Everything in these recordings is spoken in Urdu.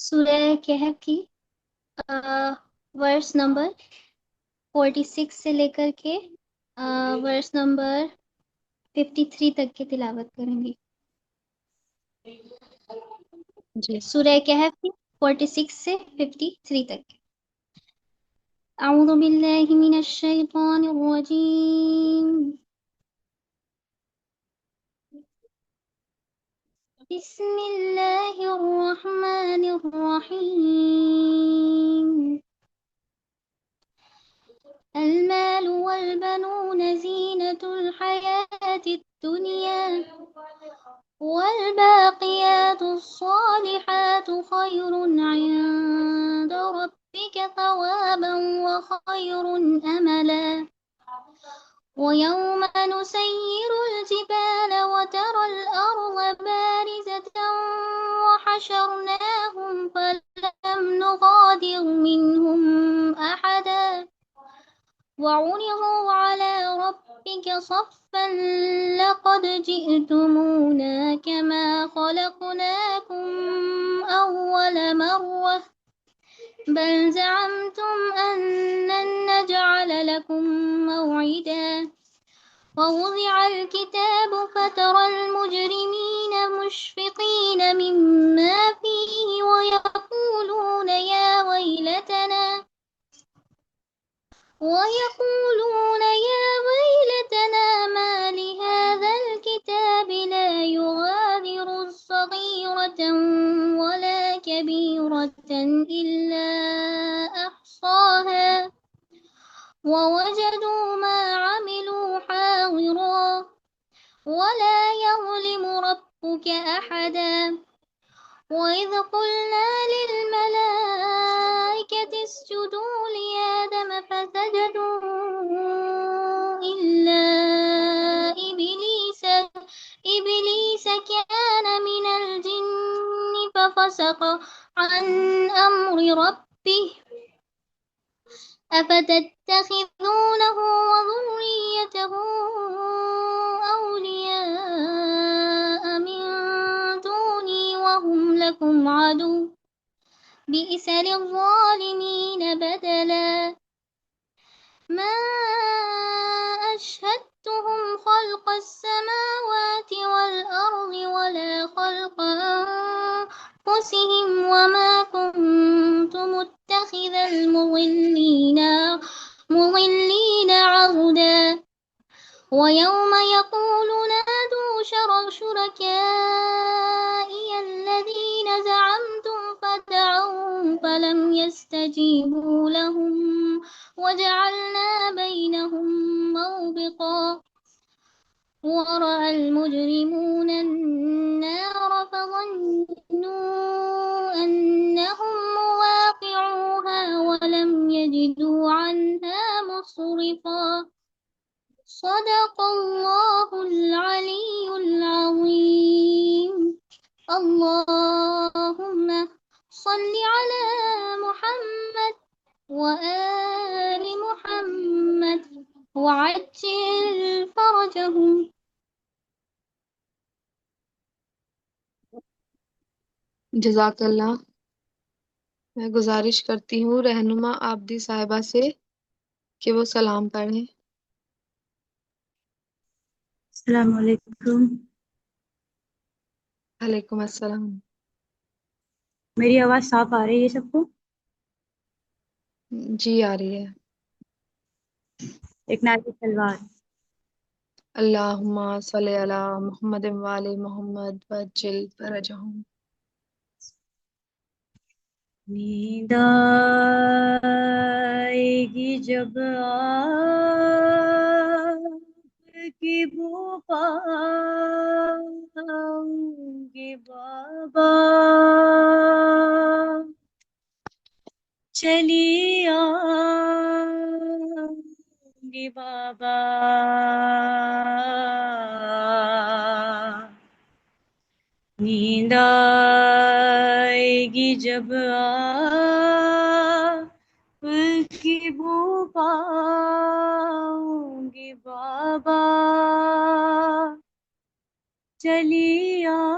سورہ کہف کی ورس نمبر 46 سے لے کر کے ورس نمبر 53 تک کی تلاوت کریں گی۔ جی سورہ کہف کی 46 سے 53 تک۔ اعوذ باللہ من الشیطان الرجیم، بسم اللہ الرحمن الرحیم۔ المال والبنون زینة الحياة الدنيا والباقيات الصالحات خير عند ربك ثوابا وخير أملا ويوم نسير الجبال وترى الأرض بارزة وحشرناهم فلم نغادر منهم أحدا وعرضوا على ربك صفا لقد جئتمونا كما خلقناكم أول مرة بل زعمتم أن لن نجعل لكم موعدا ووضع الكتاب فترى المجرمين مشفقين مما فيه ويقولون يا ويلتنا ما لهذا الكتاب لا يغادر صغيرة ولا كبيرة إلا أحصاها ووجدوا ما عملوا حاضرا ولا يظلم ربك أحدا وإذ قلنا للملائكة اسجدوا لآدم فسجدوا إلا إبليس كان من الجن ففسق عن أمر ربه أفتتخذونه وذريته أولياء من دوني وهم لكم عدو بئس للظالمين بدلا ما أشهدتهم خلق السماوات والأرض ولا خلق أنفسهم وما كنت متخذ المضلين عضدا ويوم يقول نادوا شركائي الذين زعمتم فدعوهم فلم يستجيبوا لهم وجعلنا بينهم موبقا ورأى المجرمون النار فظنوا أنهم مواقعوها ولم يجدوا عنها مصرفا صدق الله العلي العظيم اللهم صل على محمد وآل محمد وعجل فرجهم۔ جزاک اللہ۔ میں گزارش کرتی ہوں رہنما آبدی صاحبہ سے کہ وہ سلام پڑھیں۔ السلام علیکم۔ وعلیکم السلام۔ میری آواز صاف آ رہی ہے سب کو؟ جی آ رہی ہے۔ ایک نعرہ تلوار۔ اللہم صلی علی محمد وآل محمد وعجل فرجہم۔ نیند آئے گی جب آپ کی بو پاؤں گے بابا، چلی آؤں گی بابا، نیند آئے گی جب آپ کی بو پاؤں گی بابا، چلی آؤں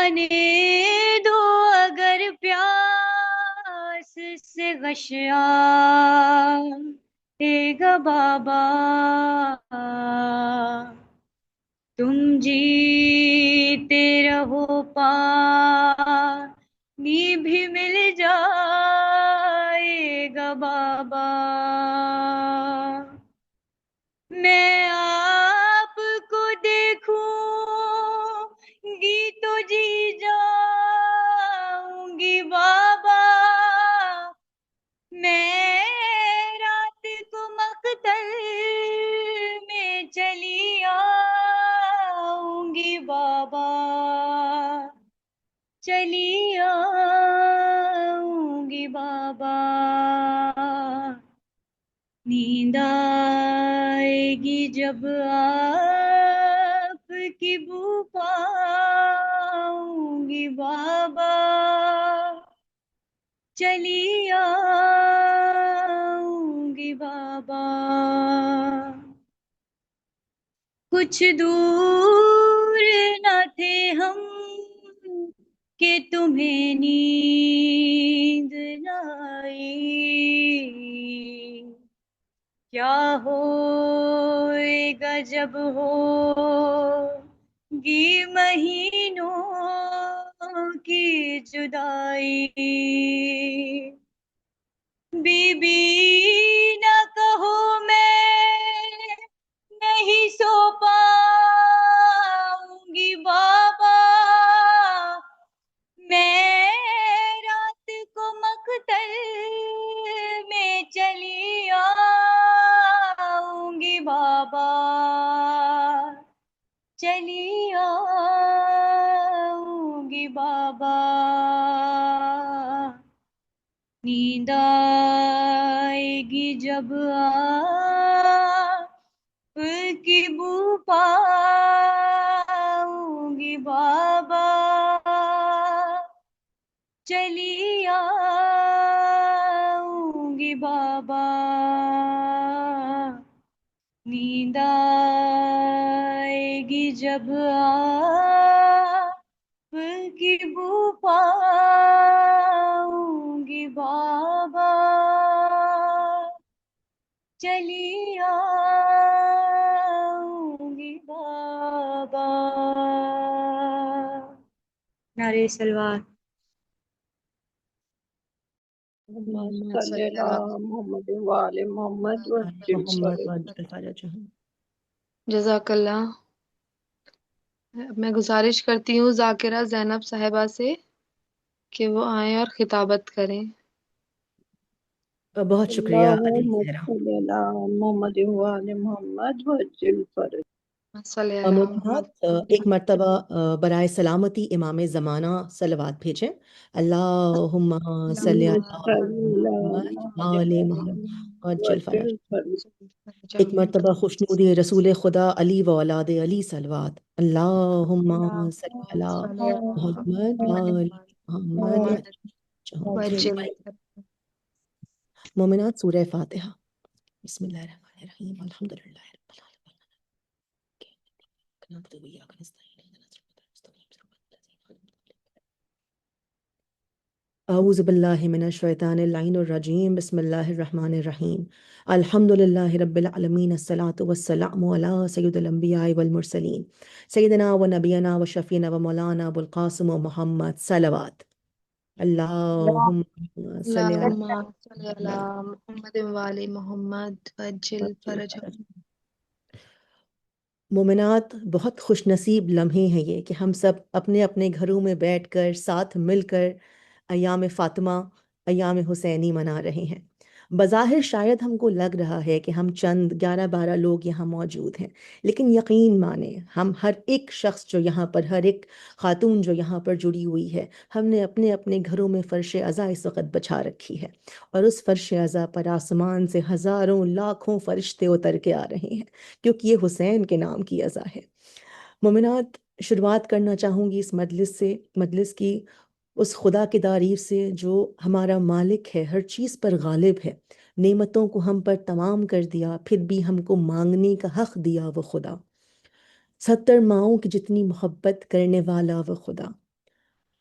آنے دو اگر پیاس سے غشا گا بابا، تم جیتے رہو پانی بھی مل جائے گا بابا، میں آپ کو دیکھوں گی تو جی جاؤں گی بابا، میں رات کو مقتل میں چلی آؤں گی بابا، چلی آؤں گی بابا، نیند آئے گی جب آپ کی بو پاؤں گی بابا، چلی آؤں گی بابا، کچھ دور نہ تھے ہم کہ تمہیں نیند نہ آئی، کیا ہوئے گا جب ہوگی مہینوں کی جدائی، بی بی نہ کہو میں نہیں سو پاؤں گی بابا، میں رات کو مقتل میں چلی آؤں گی بابا، چلی آؤں گی بابا، نیند آئے گی جب آپ کی بو پاؤں گی بابا، چلی آؤں گی بابا، نیند آئے گی جب آپ کی بو پاؤں گی بابا، چلی آؤں گی بابا، نعرہ سلوات۔ اللهم صل على محمد وعلى محمد وعجل محمد فرج وعجل فرجهم۔ جزاک اللہ۔ اب میں گزارش کرتی ہوں ذاکرہ زینب صاحبہ سے کہ وہ آئیں اور خطابت کریں۔ بہت شکریہ علی اللهم زہرا۔ صل على محمد وعلى محمد وعجل فرج صلی اللہ مومنات ایک مرتبہ برائے سلامتی امام زمانہ صلوات بھیجیں۔ اللہم صلی علی محمد وعلی محمد وعجل وعجل فرج۔ فرج ایک مرتبہ خوشنودی رسول خدا علی و اولاد علی صلوات۔ اللہم صلی علی محمد وعلی محمد وعجل فرج۔ مومنات سورہ فاتحہ۔ بسم اللہ الرحمن الرحیم، الحمد للہ رب العالمین، نعبد وإياك نستعين، اهدنا الصراط المستقيم، صراط الذين أنعمت عليهم۔ اعوذ باللہ من الشیطان اللعین الرجیم، بسم اللہ الرحمن الرحیم، الحمد للہ رب العالمین، الصلاۃ والسلام علی سید الانبیاء والمرسلین، سیدنا و نبینا و شفینا و مولانا ابو القاسم و محمد صلوات۔ اللہم صلی علی اللہم صلی علی محمد وعلی محمد وعجل فرجهم۔ مومنات، بہت خوش نصیب لمحے ہیں یہ کہ ہم سب اپنے اپنے گھروں میں بیٹھ کر ساتھ مل کر ایام فاطمہ، ایام حسینی منا رہے ہیں۔ بظاہر شاید ہم کو لگ رہا ہے کہ ہم چند 11-12 لوگ یہاں موجود ہیں، لیکن یقین مانیں ہم ہر ایک شخص جو یہاں پر، ہر ایک خاتون جو یہاں پر جڑی ہوئی ہے، ہم نے اپنے اپنے گھروں میں فرش عزا اس وقت بچھا رکھی ہے، اور اس فرش عزا پر آسمان سے ہزاروں لاکھوں فرشتے اتر کے آ رہے ہیں، کیونکہ یہ حسین کے نام کی عزا ہے۔ مومنات، شروعات کرنا چاہوں گی اس مجلس کی اس خدا کی تعریف سے جو ہمارا مالک ہے، ہر چیز پر غالب ہے، نعمتوں کو ہم پر تمام کر دیا، پھر بھی ہم کو مانگنے کا حق دیا وہ خدا، 70 ماؤں کی جتنی محبت کرنے والا وہ خدا،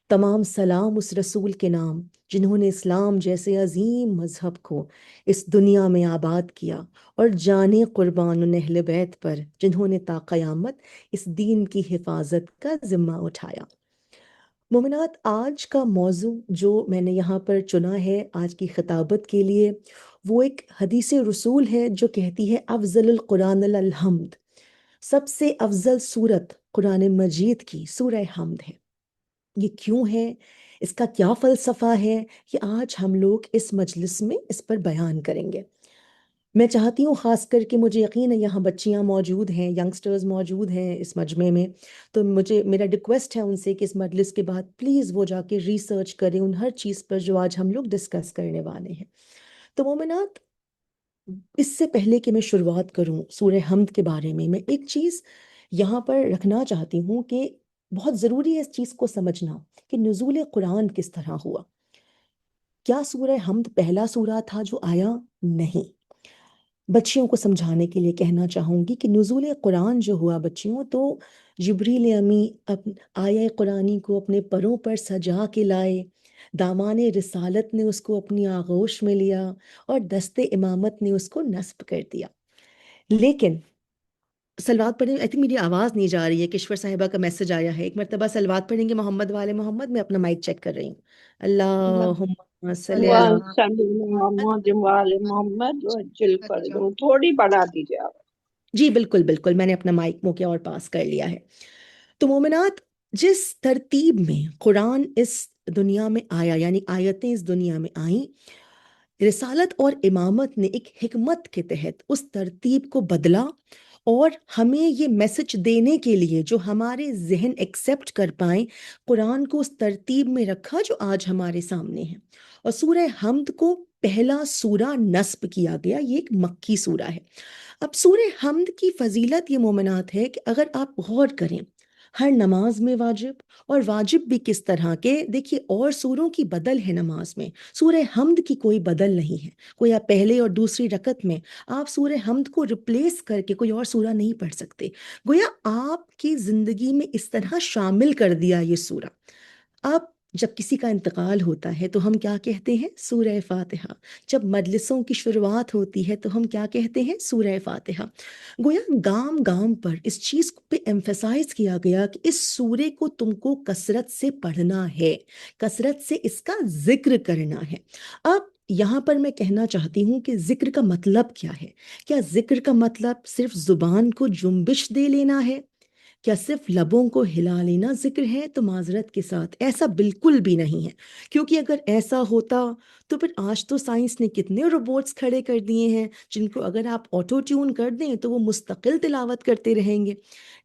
تمام سلام اس رسول کے نام جنہوں نے اسلام جیسے عظیم مذہب کو اس دنیا میں آباد کیا، اور جانے قربان ان اہل بیت پر جنہوں نے تا قیامت اس دین کی حفاظت کا ذمہ اٹھایا۔ مومنات، آج کا موضوع جو میں نے یہاں پر چنا ہے آج کی خطابت کے لیے، وہ ایک حدیث رسول ہے جو کہتی ہے افضل القرآن الحمد، سب سے افضل سورت قرآن مجید کی سورہ حمد ہے۔ یہ کیوں ہے، اس کا کیا فلسفہ ہے، یہ آج ہم لوگ اس مجلس میں اس پر بیان کریں گے۔ میں چاہتی ہوں، خاص کر کے مجھے یقین ہے یہاں بچیاں موجود ہیں، ینگسٹرز موجود ہیں اس مجمع میں، تو میرا ریکویسٹ ہے ان سے کہ اس مجلس کے بعد پلیز وہ جا کے ریسرچ کریں ان ہر چیز پر جو آج ہم لوگ ڈسکس کرنے والے ہیں۔ تو مومنات، اس سے پہلے کہ میں شروعات کروں سورہ حمد کے بارے میں ایک چیز یہاں پر رکھنا چاہتی ہوں کہ بہت ضروری ہے اس چیز کو سمجھنا کہ نزول قرآن کس طرح ہوا۔ کیا سورہ حمد پہلا سورہ تھا جو آیا؟ نہیں۔ بچیوں کو سمجھانے کے لیے کہنا چاہوں گی کہ نزول قرآن جو ہوا بچیوں، تو جبریل امی آیہ قرآنی کو اپنے پروں پر سجا کے لائے، دامان رسالت نے اس کو اپنی آغوش میں لیا، اور دست امامت نے اس کو نصب کر دیا۔ لیکن سلوات پڑھیں، آئی تھنک میری آواز نہیں جا رہی ہے، کشور صاحبہ کا میسج آیا ہے، ایک مرتبہ سلوات پڑھیں گے محمد والے محمد۔ میں اپنا مائک چیک کر رہی ہوں۔ اللہم صلی علی محمد وآل محمد وجل کر دو، تھوڑی بڑھا دیجیے آپ۔ جی بالکل بالکل، میں نے اپنا مائک منہ کے اور پاس کر لیا ہے۔ تو مومنات، جس ترتیب میں قرآن اس دنیا میں آیا، یعنی آیتیں اس دنیا میں آئیں، رسالت اور امامت نے ایک حکمت کے تحت اس ترتیب کو بدلا، اور ہمیں یہ میسج دینے کے لیے جو ہمارے ذہن ایکسیپٹ کر پائیں، قرآن کو اس ترتیب میں رکھا جو آج ہمارے سامنے ہے۔ اور سورہ حمد کو پہلا سورہ نصب کیا گیا، یہ ایک مکی سورہ ہے۔ اب سورہ حمد کی فضیلت یہ مومنات ہے کہ اگر آپ غور کریں، ہر نماز میں واجب، اور واجب بھی کس طرح کے، دیکھیے اور سوروں کی بدل ہے نماز میں، سورہ حمد کی کوئی بدل نہیں ہے۔ کوئی آپ پہلے اور دوسری رکعت میں آپ سورہ حمد کو ریپلیس کر کے کوئی اور سورہ نہیں پڑھ سکتے، گویا آپ کی زندگی میں اس طرح شامل کر دیا یہ سورہ۔ اب جب کسی کا انتقال ہوتا ہے تو ہم کیا کہتے ہیں؟ سورہ فاتحہ۔ جب مجلسوں کی شروعات ہوتی ہے تو ہم کیا کہتے ہیں؟ سورہ فاتحہ۔ گویا گام گام پر اس چیز پہ ایمفیسائز کیا گیا کہ اس سورے کو تم کو کثرت سے پڑھنا ہے، کثرت سے اس کا ذکر کرنا ہے۔ اب یہاں پر میں کہنا چاہتی ہوں کہ ذکر کا مطلب کیا ہے؟ کیا ذکر کا مطلب صرف زبان کو جنبش دے لینا ہے؟ کیا صرف لبوں کو ہلا لینا ذکر ہے؟ تو معذرت کے ساتھ ایسا بالکل بھی نہیں ہے، کیونکہ اگر ایسا ہوتا تو پھر آج تو سائنس نے کتنے روبوٹس کھڑے کر دیے ہیں جن کو اگر آپ آٹو ٹیون کر دیں تو وہ مستقل تلاوت کرتے رہیں گے۔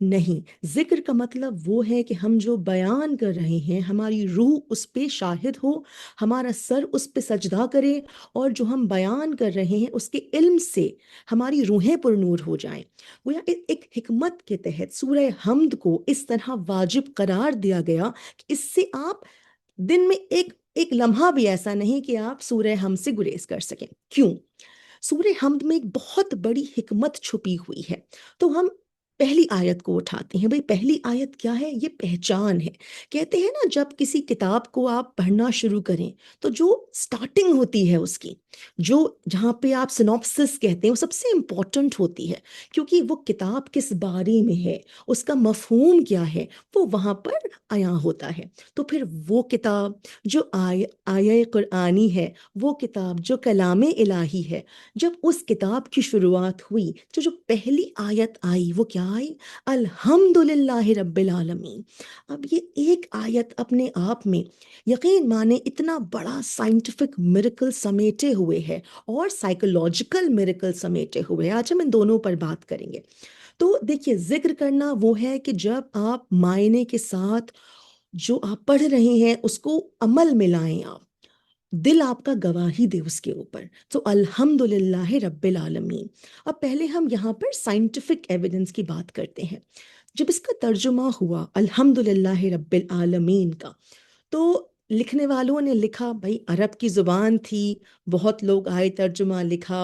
نہیں، ذکر کا مطلب وہ ہے کہ ہم جو بیان کر رہے ہیں ہماری روح اس پہ شاہد ہو، ہمارا سر اس پہ سجدہ کرے، اور جو ہم بیان کر رہے ہیں اس کے علم سے ہماری روحیں پر نور ہو جائیں۔ گویا ایک حکمت کے تحت سورہ حمد کو اس طرح واجب قرار دیا گیا کہ اس سے آپ دن میں ایک لمحہ بھی ایسا نہیں کہ آپ سورہ حمد سے گریز کر سکیں۔ کیوں؟ سورہ حمد میں ایک بہت بڑی حکمت چھپی ہوئی ہے۔ تو ہم پہلی آیت کو اٹھاتے ہیں۔ بھئی پہلی آیت کیا ہے؟ یہ پہچان ہے۔ کہتے ہیں نا، جب کسی کتاب کو آپ پڑھنا شروع کریں تو جو سٹارٹنگ ہوتی ہے اس کی، جو جہاں پہ آپ سنوپسس کہتے ہیں، وہ سب سے امپورٹنٹ ہوتی ہے، کیونکہ وہ کتاب کس بارے میں ہے، اس کا مفہوم کیا ہے، وہ وہاں پر عیاں ہوتا ہے۔ تو پھر وہ کتاب جو آیہ قرآنی ہے، وہ کتاب جو کلام الہی ہے، جب اس کتاب کی شروعات ہوئی تو جو پہلی آیت آئی وہ کیا آئی؟ الحمدللہ رب العالمین۔ اب یہ ایک آیت اپنے آپ میں یقین مانے اتنا بڑا سائنٹیفک میریکل سمیٹے ہوئے ہے اور سائیکولوجیکل میریکل سمیٹے ہوئے ہیں۔ آج ہم ان دونوں پر بات کریں گے۔ تو دیکھیے، ذکر کرنا وہ ہے کہ جب آپ معنی کے ساتھ جو آپ پڑھ رہے ہیں اس کو عمل میں لائیں، آپ دل آپ کا گواہی دے اس کے اوپر۔ تو الحمدللہ رب العالمین۔ اب پہلے ہم یہاں پر سائنٹیفک ایویڈنس کی بات کرتے ہیں۔ جب اس کا ترجمہ ہوا الحمدللہ رب العالمین کا، تو لکھنے والوں نے لکھا، بھائی عرب کی زبان تھی، بہت لوگ آئے ترجمہ لکھا،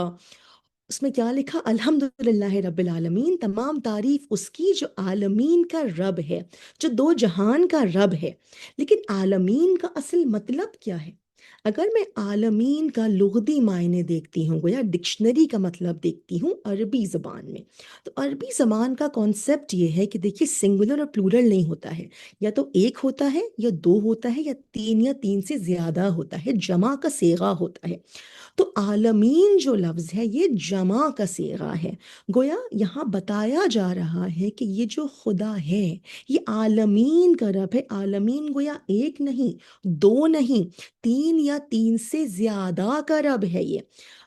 اس میں کیا لکھا؟ الحمدللہ رب العالمین، تمام تعریف اس کی جو عالمین کا رب ہے، جو دو جہان کا رب ہے۔ لیکن عالمین کا اصل مطلب کیا ہے؟ اگر میں عالمین کا لغوی معنی دیکھتی ہوں، گویا ڈکشنری کا مطلب دیکھتی ہوں عربی زبان میں، تو عربی زبان کا کانسیپٹ یہ ہے کہ دیکھیے سنگولر اور پلورل نہیں ہوتا ہے، یا تو ایک ہوتا ہے یا دو ہوتا ہے یا تین سے زیادہ ہوتا ہے، جمع کا صیغہ ہوتا ہے۔ تو عالمین جو لفظ ہے یہ جمع کا صیغہ ہے، گویا یہاں بتایا جا رہا ہے کہ یہ جو خدا ہے یہ عالمین کا رب ہے۔ عالمین گویا ایک نہیں، دو نہیں، تین یا تین سے زیادہ کا رب ہے یہ۔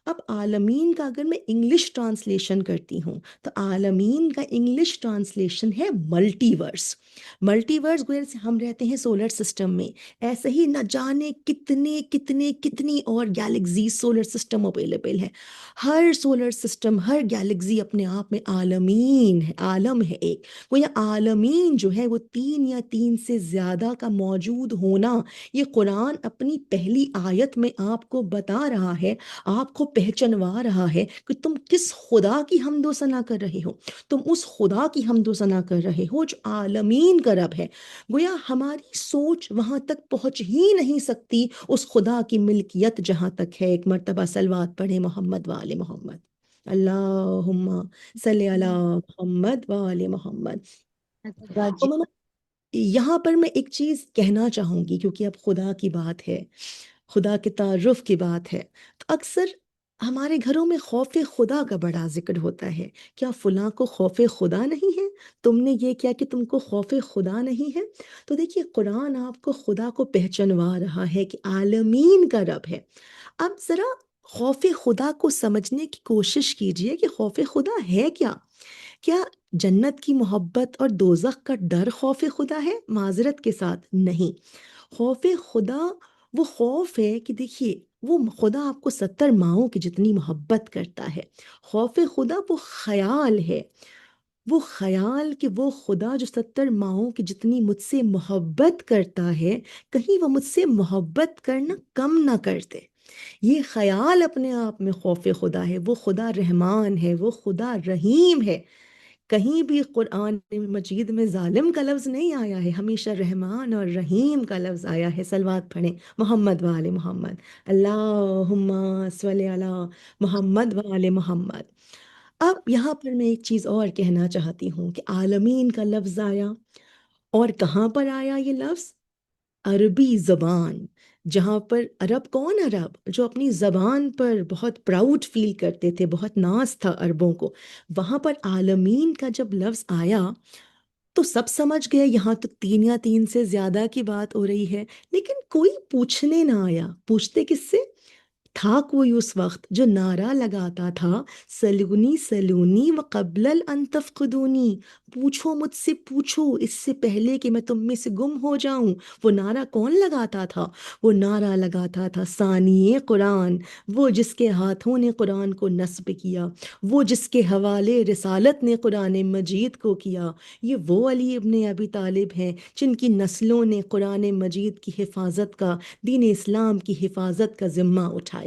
اب عالمین کا اگر میں انگلش ٹرانسلیشن کرتی ہوں تو عالمین کا انگلش ٹرانسلیشن ہے ملٹی ورس۔ ملٹی ورس گویا سے ہم رہتے ہیں سولر سسٹم میں، ایسے ہی نہ جانے کتنی اور گیلیکسی سولر سسٹم اویلیبل ہے۔ ہر سولر سسٹم، ہر گیلیکسی اپنے آپ میں عالمین ہے، عالم ہے ایک۔ گویا عالمین جو ہے وہ تین یا تین سے زیادہ کا موجود ہونا، یہ قرآن اپنی پہلی آیت میں آپ کو بتا رہا ہے، آپ کو پہچنوا رہا ہے کہ تم کس خدا کی حمد و ثنا کر رہے ہو۔ تم اس خدا کی حمد و ثنا کر رہے ہو جو عالمین کا رب ہے۔ گویا ہماری سوچ وہاں تک پہنچ ہی نہیں سکتی اس خدا کی ملکیت جہاں تک ہے۔ ایک مرتبہ صلوات پڑھیں محمد وآل محمد، اللہم صلی علی محمد وآل محمد۔ عموماً یہاں پر میں ایک چیز کہنا چاہوں گی، کیونکہ اب خدا کی بات ہے، خدا کے تعارف کی بات ہے، تو اکثر ہمارے گھروں میں خوف خدا کا بڑا ذکر ہوتا ہے۔ کیا فلاں کو خوف خدا نہیں ہے؟ تم نے یہ کیا کہ تم کو خوف خدا نہیں ہے؟ تو دیکھیے قرآن آپ کو خدا کو پہچنوا رہا ہے کہ عالمین کا رب ہے۔ اب ذرا خوف خدا کو سمجھنے کی کوشش کیجئے کہ خوف خدا ہے کیا؟ کیا جنت کی محبت اور دوزخ کا ڈر خوف خدا ہے؟ معذرت کے ساتھ نہیں۔ خوف خدا وہ خوف ہے کہ دیکھیے وہ خدا آپ کو 70 ماؤں کی جتنی محبت کرتا ہے۔ خوف خدا وہ خیال ہے، وہ خیال کہ وہ خدا جو 70 ماؤں کی جتنی مجھ سے محبت کرتا ہے، کہیں وہ مجھ سے محبت کرنا کم نہ کرتے۔ یہ خیال اپنے آپ میں خوف خدا ہے۔ وہ خدا رحمان ہے، وہ خدا رحیم ہے۔ کہیں بھی قرآن مجید میں ظالم کا لفظ نہیں آیا ہے، ہمیشہ رحمان اور رحیم کا لفظ آیا ہے۔ صلوات پڑھیں محمد وآل محمد، اللہم صلی علی محمد وآل محمد۔ اب یہاں پر میں ایک چیز اور کہنا چاہتی ہوں کہ عالمین کا لفظ آیا، اور کہاں پر آیا یہ لفظ؟ عربی زبان، جہاں پر عرب کون؟ عرب جو اپنی زبان پر بہت پراؤڈ فیل کرتے تھے، بہت ناز تھا عربوں کو، وہاں پر عالمین کا جب لفظ آیا تو سب سمجھ گئے یہاں تو تین یا تین سے زیادہ کی بات ہو رہی ہے، لیکن کوئی پوچھنے نہ آیا۔ پوچھتے کس سے تھا؟ کوئی اس وقت جو نعرہ لگاتا تھا سلونی سلونی وقبل ان تفقدونی، پوچھو مجھ سے پوچھو اس سے پہلے کہ میں تم میں سے گم ہو جاؤں۔ وہ نعرہ کون لگاتا تھا؟ وہ نعرہ لگاتا تھا ثانی قرآن، وہ جس کے ہاتھوں نے قرآن کو نصب کیا، وہ جس کے حوالے رسالت نے قرآن مجید کو کیا۔ یہ وہ علی ابن ابی طالب ہیں جن کی نسلوں نے قرآن مجید کی حفاظت کا، دین اسلام کی حفاظت کا ذمہ اٹھایا۔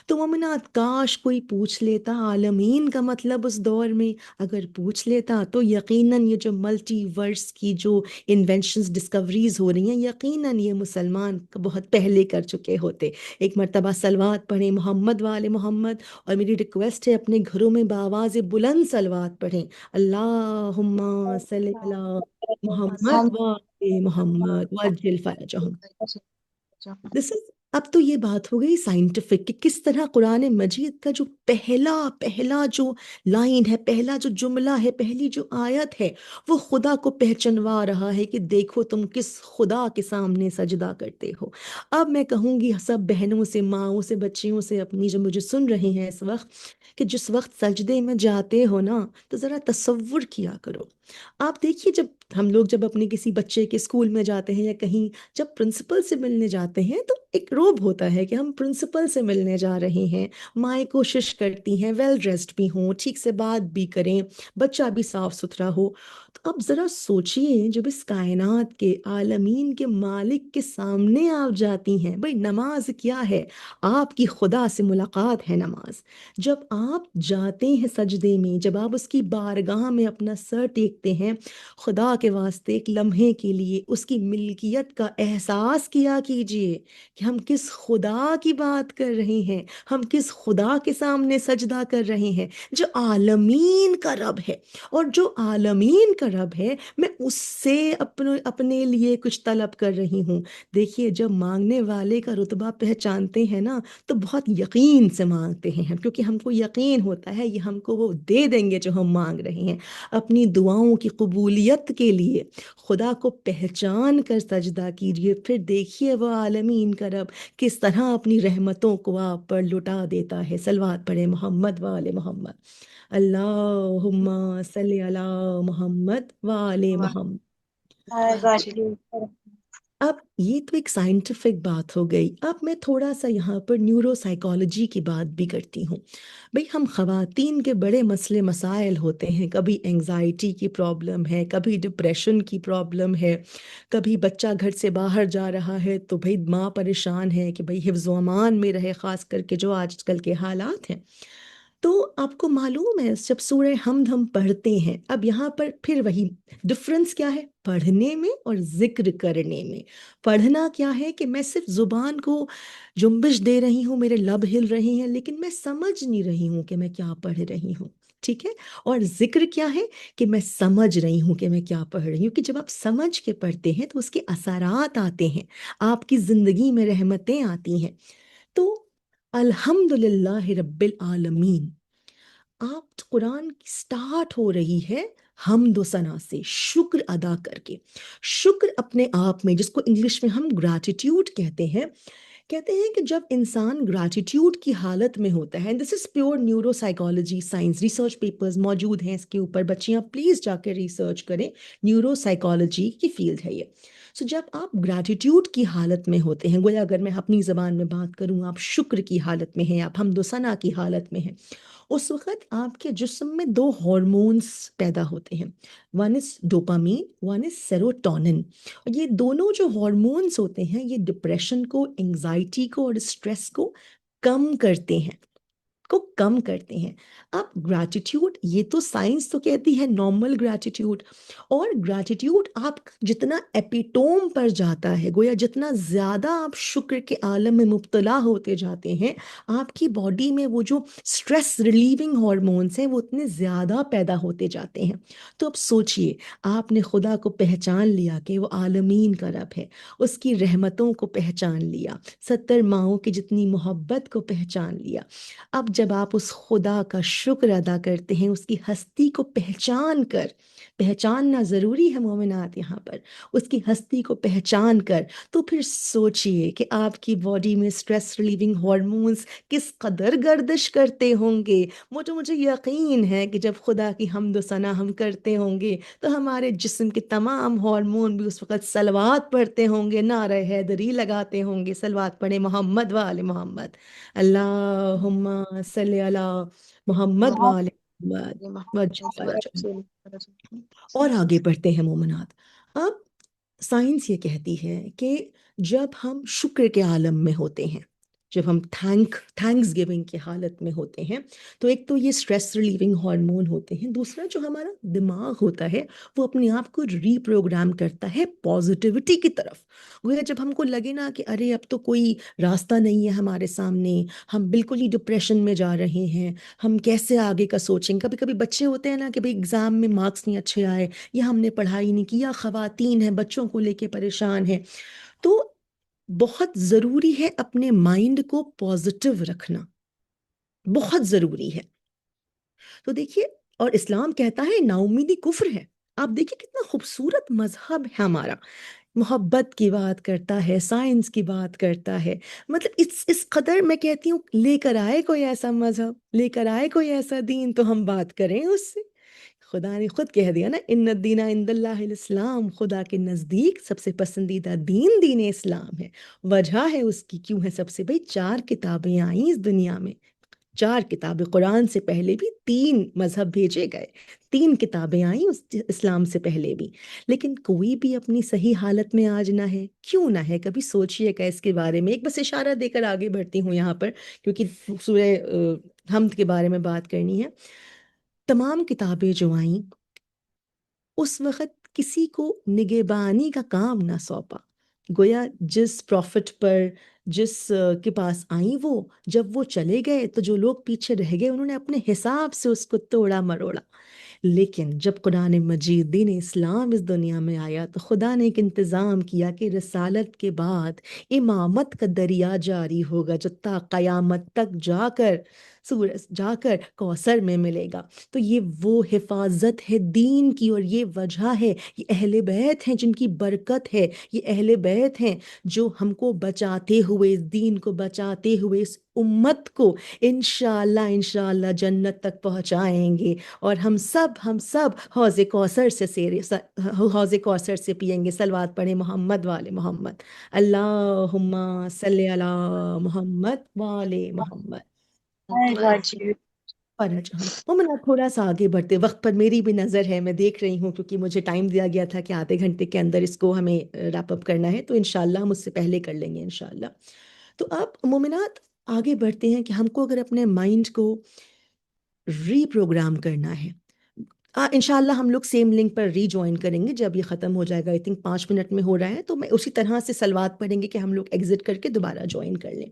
تو مومنات کاش کوئی پوچھ لیتا عالمین کا مطلب اس دور میں، اگر پوچھ لیتا تو یقیناً یہ جو ملٹی ورس کی جو انوینشنز ڈسکوریز ہو رہی ہیں، یقیناً یہ مسلمان بہت پہلے کر چکے ہوتے۔ ایک مرتبہ صلوات پڑھیں محمد وآل محمد، اور میری ریکویسٹ ہے اپنے گھروں میں بآواز بلند صلوات پڑھیں، اللہم صلی علی محمد وآل محمد وعجل فرجہم۔ اب تو یہ بات ہو گئی سائنٹیفک کہ کس طرح قرآن مجید کا جو پہلا جو لائن ہے، پہلا جو جملہ ہے، پہلی جو آیت ہے، وہ خدا کو پہچنوا رہا ہے کہ دیکھو تم کس خدا کے سامنے سجدہ کرتے ہو۔ اب میں کہوں گی سب بہنوں سے، ماؤں سے، بچیوں سے اپنی جو مجھے سن رہے ہیں اس وقت، کہ جس وقت سجدے میں جاتے ہو نا تو ذرا تصور کیا کرو۔ آپ دیکھیے جب ہم لوگ جب اپنے کسی بچے کے اسکول میں جاتے ہیں یا کہیں جب پرنسپل سے ملنے جاتے ہیں تو ایک روب ہوتا ہے کہ ہم پرنسپل سے ملنے جا رہے ہیں. مائیں کوشش کرتی ہیں ویل ڈریسڈ بھی ہوں, ٹھیک سے بات بھی کریں, بچہ بھی صاف ستھرا ہو. تو اب ذرا سوچئے جب اس کائنات کے عالمین کے مالک کے سامنے آپ جاتی ہیں, بھئی نماز کیا ہے؟ آپ کی خدا سے ملاقات ہے نماز. جب آپ جاتے ہیں سجدے میں, جب آپ اس کی بارگاہ میں اپنا سر ٹیکتے ہیں, خدا کے واسطے ایک لمحے کے لیے اس کی ملکیت کا احساس کیا کیجئے کہ ہم کس خدا کی بات کر رہے ہیں, ہم کس خدا کے سامنے سجدہ کر رہے ہیں جو عالمین کا رب ہے. اور جو عالمین کا رب ہے میں اس سے اپنے لیے کچھ طلب کر رہی ہوں. دیکھیے جب مانگنے والے کا رتبہ پہچانتے ہیں نا تو بہت یقین سے مانگتے ہیں ہم, کیونکہ ہم کو یقین ہوتا ہے یہ ہم کو وہ دے دیں گے جو ہم مانگ رہے ہیں. اپنی دعاؤں کی قبولیت کے لیے خدا کو پہچان کر سجدہ کیجئے, پھر دیکھیے وہ عالمین کا رب کس طرح اپنی رحمتوں کو آپ پر لٹا دیتا ہے. صلوات پڑھے محمد و آل محمد. اللہم صلی علی محمد و آل محمد. اب یہ تو ایک سائنٹیفک بات ہو گئی. اب میں تھوڑا سا یہاں پر نیورو سائیکالوجی کی بات بھی کرتی ہوں. بھئی ہم خواتین کے بڑے مسئلے مسائل ہوتے ہیں, کبھی انگزائٹی کی پرابلم ہے, کبھی ڈپریشن کی پرابلم ہے, کبھی بچہ گھر سے باہر جا رہا ہے تو بھئی ماں پریشان ہے کہ بھئی حفظ و امان میں رہے, خاص کر کے جو آج کل کے حالات ہیں. تو آپ کو معلوم ہے جب سورہ حمد ہم پڑھتے ہیں, اب یہاں پر پھر وہی ڈفرنس کیا ہے پڑھنے میں اور ذکر کرنے میں. پڑھنا کیا ہے کہ میں صرف زبان کو جنبش دے رہی ہوں, میرے لب ہل رہے ہیں, لیکن میں سمجھ نہیں رہی ہوں کہ میں کیا پڑھ رہی ہوں, ٹھیک ہے. اور ذکر کیا ہے کہ میں سمجھ رہی ہوں کہ میں کیا پڑھ رہی ہوں, کہ جب آپ سمجھ کے پڑھتے ہیں تو اس کے اثرات آتے ہیں, آپ کی زندگی میں رحمتیں آتی ہیں. تو الحمدللہ رب العالمین, آپ قرآن کی سٹارٹ ہو رہی ہے حمد و ثنا سے, شکر ادا کر کے. شکر اپنے آپ میں, جس کو انگلش میں ہم گریٹیٹیوڈ کہتے ہیں کہ جب انسان گریٹیٹیوڈ کی حالت میں ہوتا ہے, this is pure neuropsychology science, research papers موجود ہیں اس کے اوپر, بچیاں پلیز جا کے ریسرچ کریں, نیورو سائیکالوجی کی فیلڈ ہے یہ. سو جب آپ گریٹیٹیوڈ کی حالت میں ہوتے ہیں, گویا اگر میں اپنی زبان میں بات کروں, آپ شکر کی حالت میں ہیں, آپ حمد و ثنا کی حالت میں ہیں, اس وقت آپ کے جسم میں 2 ہارمونز پیدا ہوتے ہیں. One is dopamine, one is serotonin. یہ دونوں جو ہارمونز ہوتے ہیں یہ ڈپریشن کو, انگزائٹی کو اور اسٹریس کو کم کرتے ہیں. اب گریٹیٹیوڈ, یہ تو سائنس تو کہتی ہے نارمل گریٹیٹیوڈ, اور گریٹیٹیوڈ آپ جتنا ایپیٹوم پر جاتا ہے, گویا جتنا زیادہ آپ شکر کے عالم میں مبتلا ہوتے جاتے ہیں, آپ کی باڈی میں وہ جو سٹریس ریلیونگ ہارمونز ہیں وہ اتنے زیادہ پیدا ہوتے جاتے ہیں. تو اب سوچئے, آپ نے خدا کو پہچان لیا کہ وہ عالمین کا رب ہے, اس کی رحمتوں کو پہچان لیا, 70 ماؤں کی جتنی محبت کو پہچان لیا. اب جب آپ اس خدا کا شکر ادا کرتے ہیں, اس کی ہستی کو پہچان کر, پہچاننا ضروری ہے مومنات یہاں پر, اس کی ہستی کو پہچان کر, تو پھر سوچئے کہ آپ کی باڈی میں سٹریس ریلیونگ ہارمونز کس قدر گردش کرتے ہوں گے. مجھے یقین ہے کہ جب خدا کی حمد و ثنا ہم کرتے ہوں گے تو ہمارے جسم کے تمام ہارمون بھی اس وقت صلوات پڑھتے ہوں گے, نعرہ حیدری لگاتے ہوں گے. صلوات پڑھے محمد و آل محمد. اللہم صلی علی محمد و آل محمد وجل وجل. اور آگے بڑھتے ہیں مومنات. اب سائنس یہ کہتی ہے کہ جب ہم شکر کے عالم میں ہوتے ہیں, جب ہم تھینکس گیونگ کی حالت میں ہوتے ہیں, تو ایک تو یہ سٹریس ریلیونگ ہارمون ہوتے ہیں, دوسرا جو ہمارا دماغ ہوتا ہے وہ اپنے آپ کو ری پروگرام کرتا ہے پازیٹیوٹی کی طرف. وہ جب ہم کو لگے نا کہ ارے اب تو کوئی راستہ نہیں ہے ہمارے سامنے, ہم بالکل ہی ڈپریشن میں جا رہے ہیں, ہم کیسے آگے کا سوچیں. کبھی کبھی بچے ہوتے ہیں نا کہ بھئی ایگزام میں مارکس نہیں اچھے آئے, یا ہم نے پڑھائی نہیں کی, یا خواتین ہیں بچوں کو لے کے پریشان ہیں. تو بہت ضروری ہے اپنے مائنڈ کو پازیٹیو رکھنا, بہت ضروری ہے. تو دیکھیے, اور اسلام کہتا ہے نا امیدی کفر ہے. آپ دیکھیں کتنا خوبصورت مذہب ہے ہمارا, محبت کی بات کرتا ہے, سائنس کی بات کرتا ہے. مطلب اس قدر میں کہتی ہوں, لے کر آئے کوئی ایسا مذہب, لے کر آئے کوئی ایسا دین تو ہم بات کریں اس سے. خدا نے خود کہہ دیا نا، ان الدین عند اللہ الاسلام، خدا کے نزدیک سب سے پسندیدہ دین دین اسلام ہے۔ وجہ ہے اس کی کیوں ہے سب سے، بھئی 4 کتابیں آئیں اس دنیا میں، 4 کتابیں، قرآن سے پہلے بھی 3 مذہب بھیجے گئے، 3 کتابیں آئیں اس اسلام سے پہلے بھی، لیکن کوئی بھی اپنی صحیح حالت میں آج نہ ہے۔ کیوں نہ ہے؟ کبھی سوچئے گا اس کے بارے میں؟ ایک بس اشارہ دے کر آگے بڑھتی ہوں یہاں پر، کیونکہ سورہ حمد کے بارے میں بات کرنی ہے۔ تمام کتابیں جو آئیں اس وقت کسی کو نگہبانی کا کام نہ سونپا، گویا جس پروفٹ پر، جس کے پاس آئیں وہ جب وہ چلے گئے تو جو لوگ پیچھے رہ گئے انہوں نے اپنے حساب سے اس کو توڑا مروڑا، لیکن جب قرآن مجید دین اسلام اس دنیا میں آیا تو خدا نے ایک انتظام کیا کہ رسالت کے بعد امامت کا دریا جاری ہوگا جو تا قیامت تک جا کر کوثر میں ملے گا۔ تو یہ وہ حفاظت ہے دین کی، اور یہ وجہ ہے، یہ اہل بیت ہیں جن کی برکت ہے، یہ اہل بیت ہیں جو ہم کو بچاتے ہوئے، اس دین کو بچاتے ہوئے اس امت کو انشاءاللہ جنت تک پہنچائیں گے، اور ہم سب حوض کوثر سے پیئیں گے۔ صلوات پڑھیں محمد والے محمد، اللہم صلی علی محمد والے محمد۔ مومنہ تھوڑا سا آگے بڑھتے، وقت پر میری بھی نظر ہے، میں دیکھ رہی ہوں کیونکہ مجھے ٹائم دیا گیا تھا کہ آدھے گھنٹے کے اندر اس کو ہمیں ریپ اپ کرنا ہے، تو انشاءاللہ ہم اس سے پہلے کر لیں گے انشاءاللہ۔ تو اب مومنات آگے بڑھتے ہیں کہ ہم کو اگر اپنے مائنڈ کو ری پروگرام کرنا ہے، انشاءاللہ ہم لوگ سیم لنک پر ری جوائن کریں گے جب یہ ختم ہو جائے گا، آئی تھنک 5 منٹ میں ہو رہا ہے، تو میں اسی طرح سے صلوات پڑھیں گے کہ ہم لوگ ایگزٹ کر کے دوبارہ جوائن کر لیں۔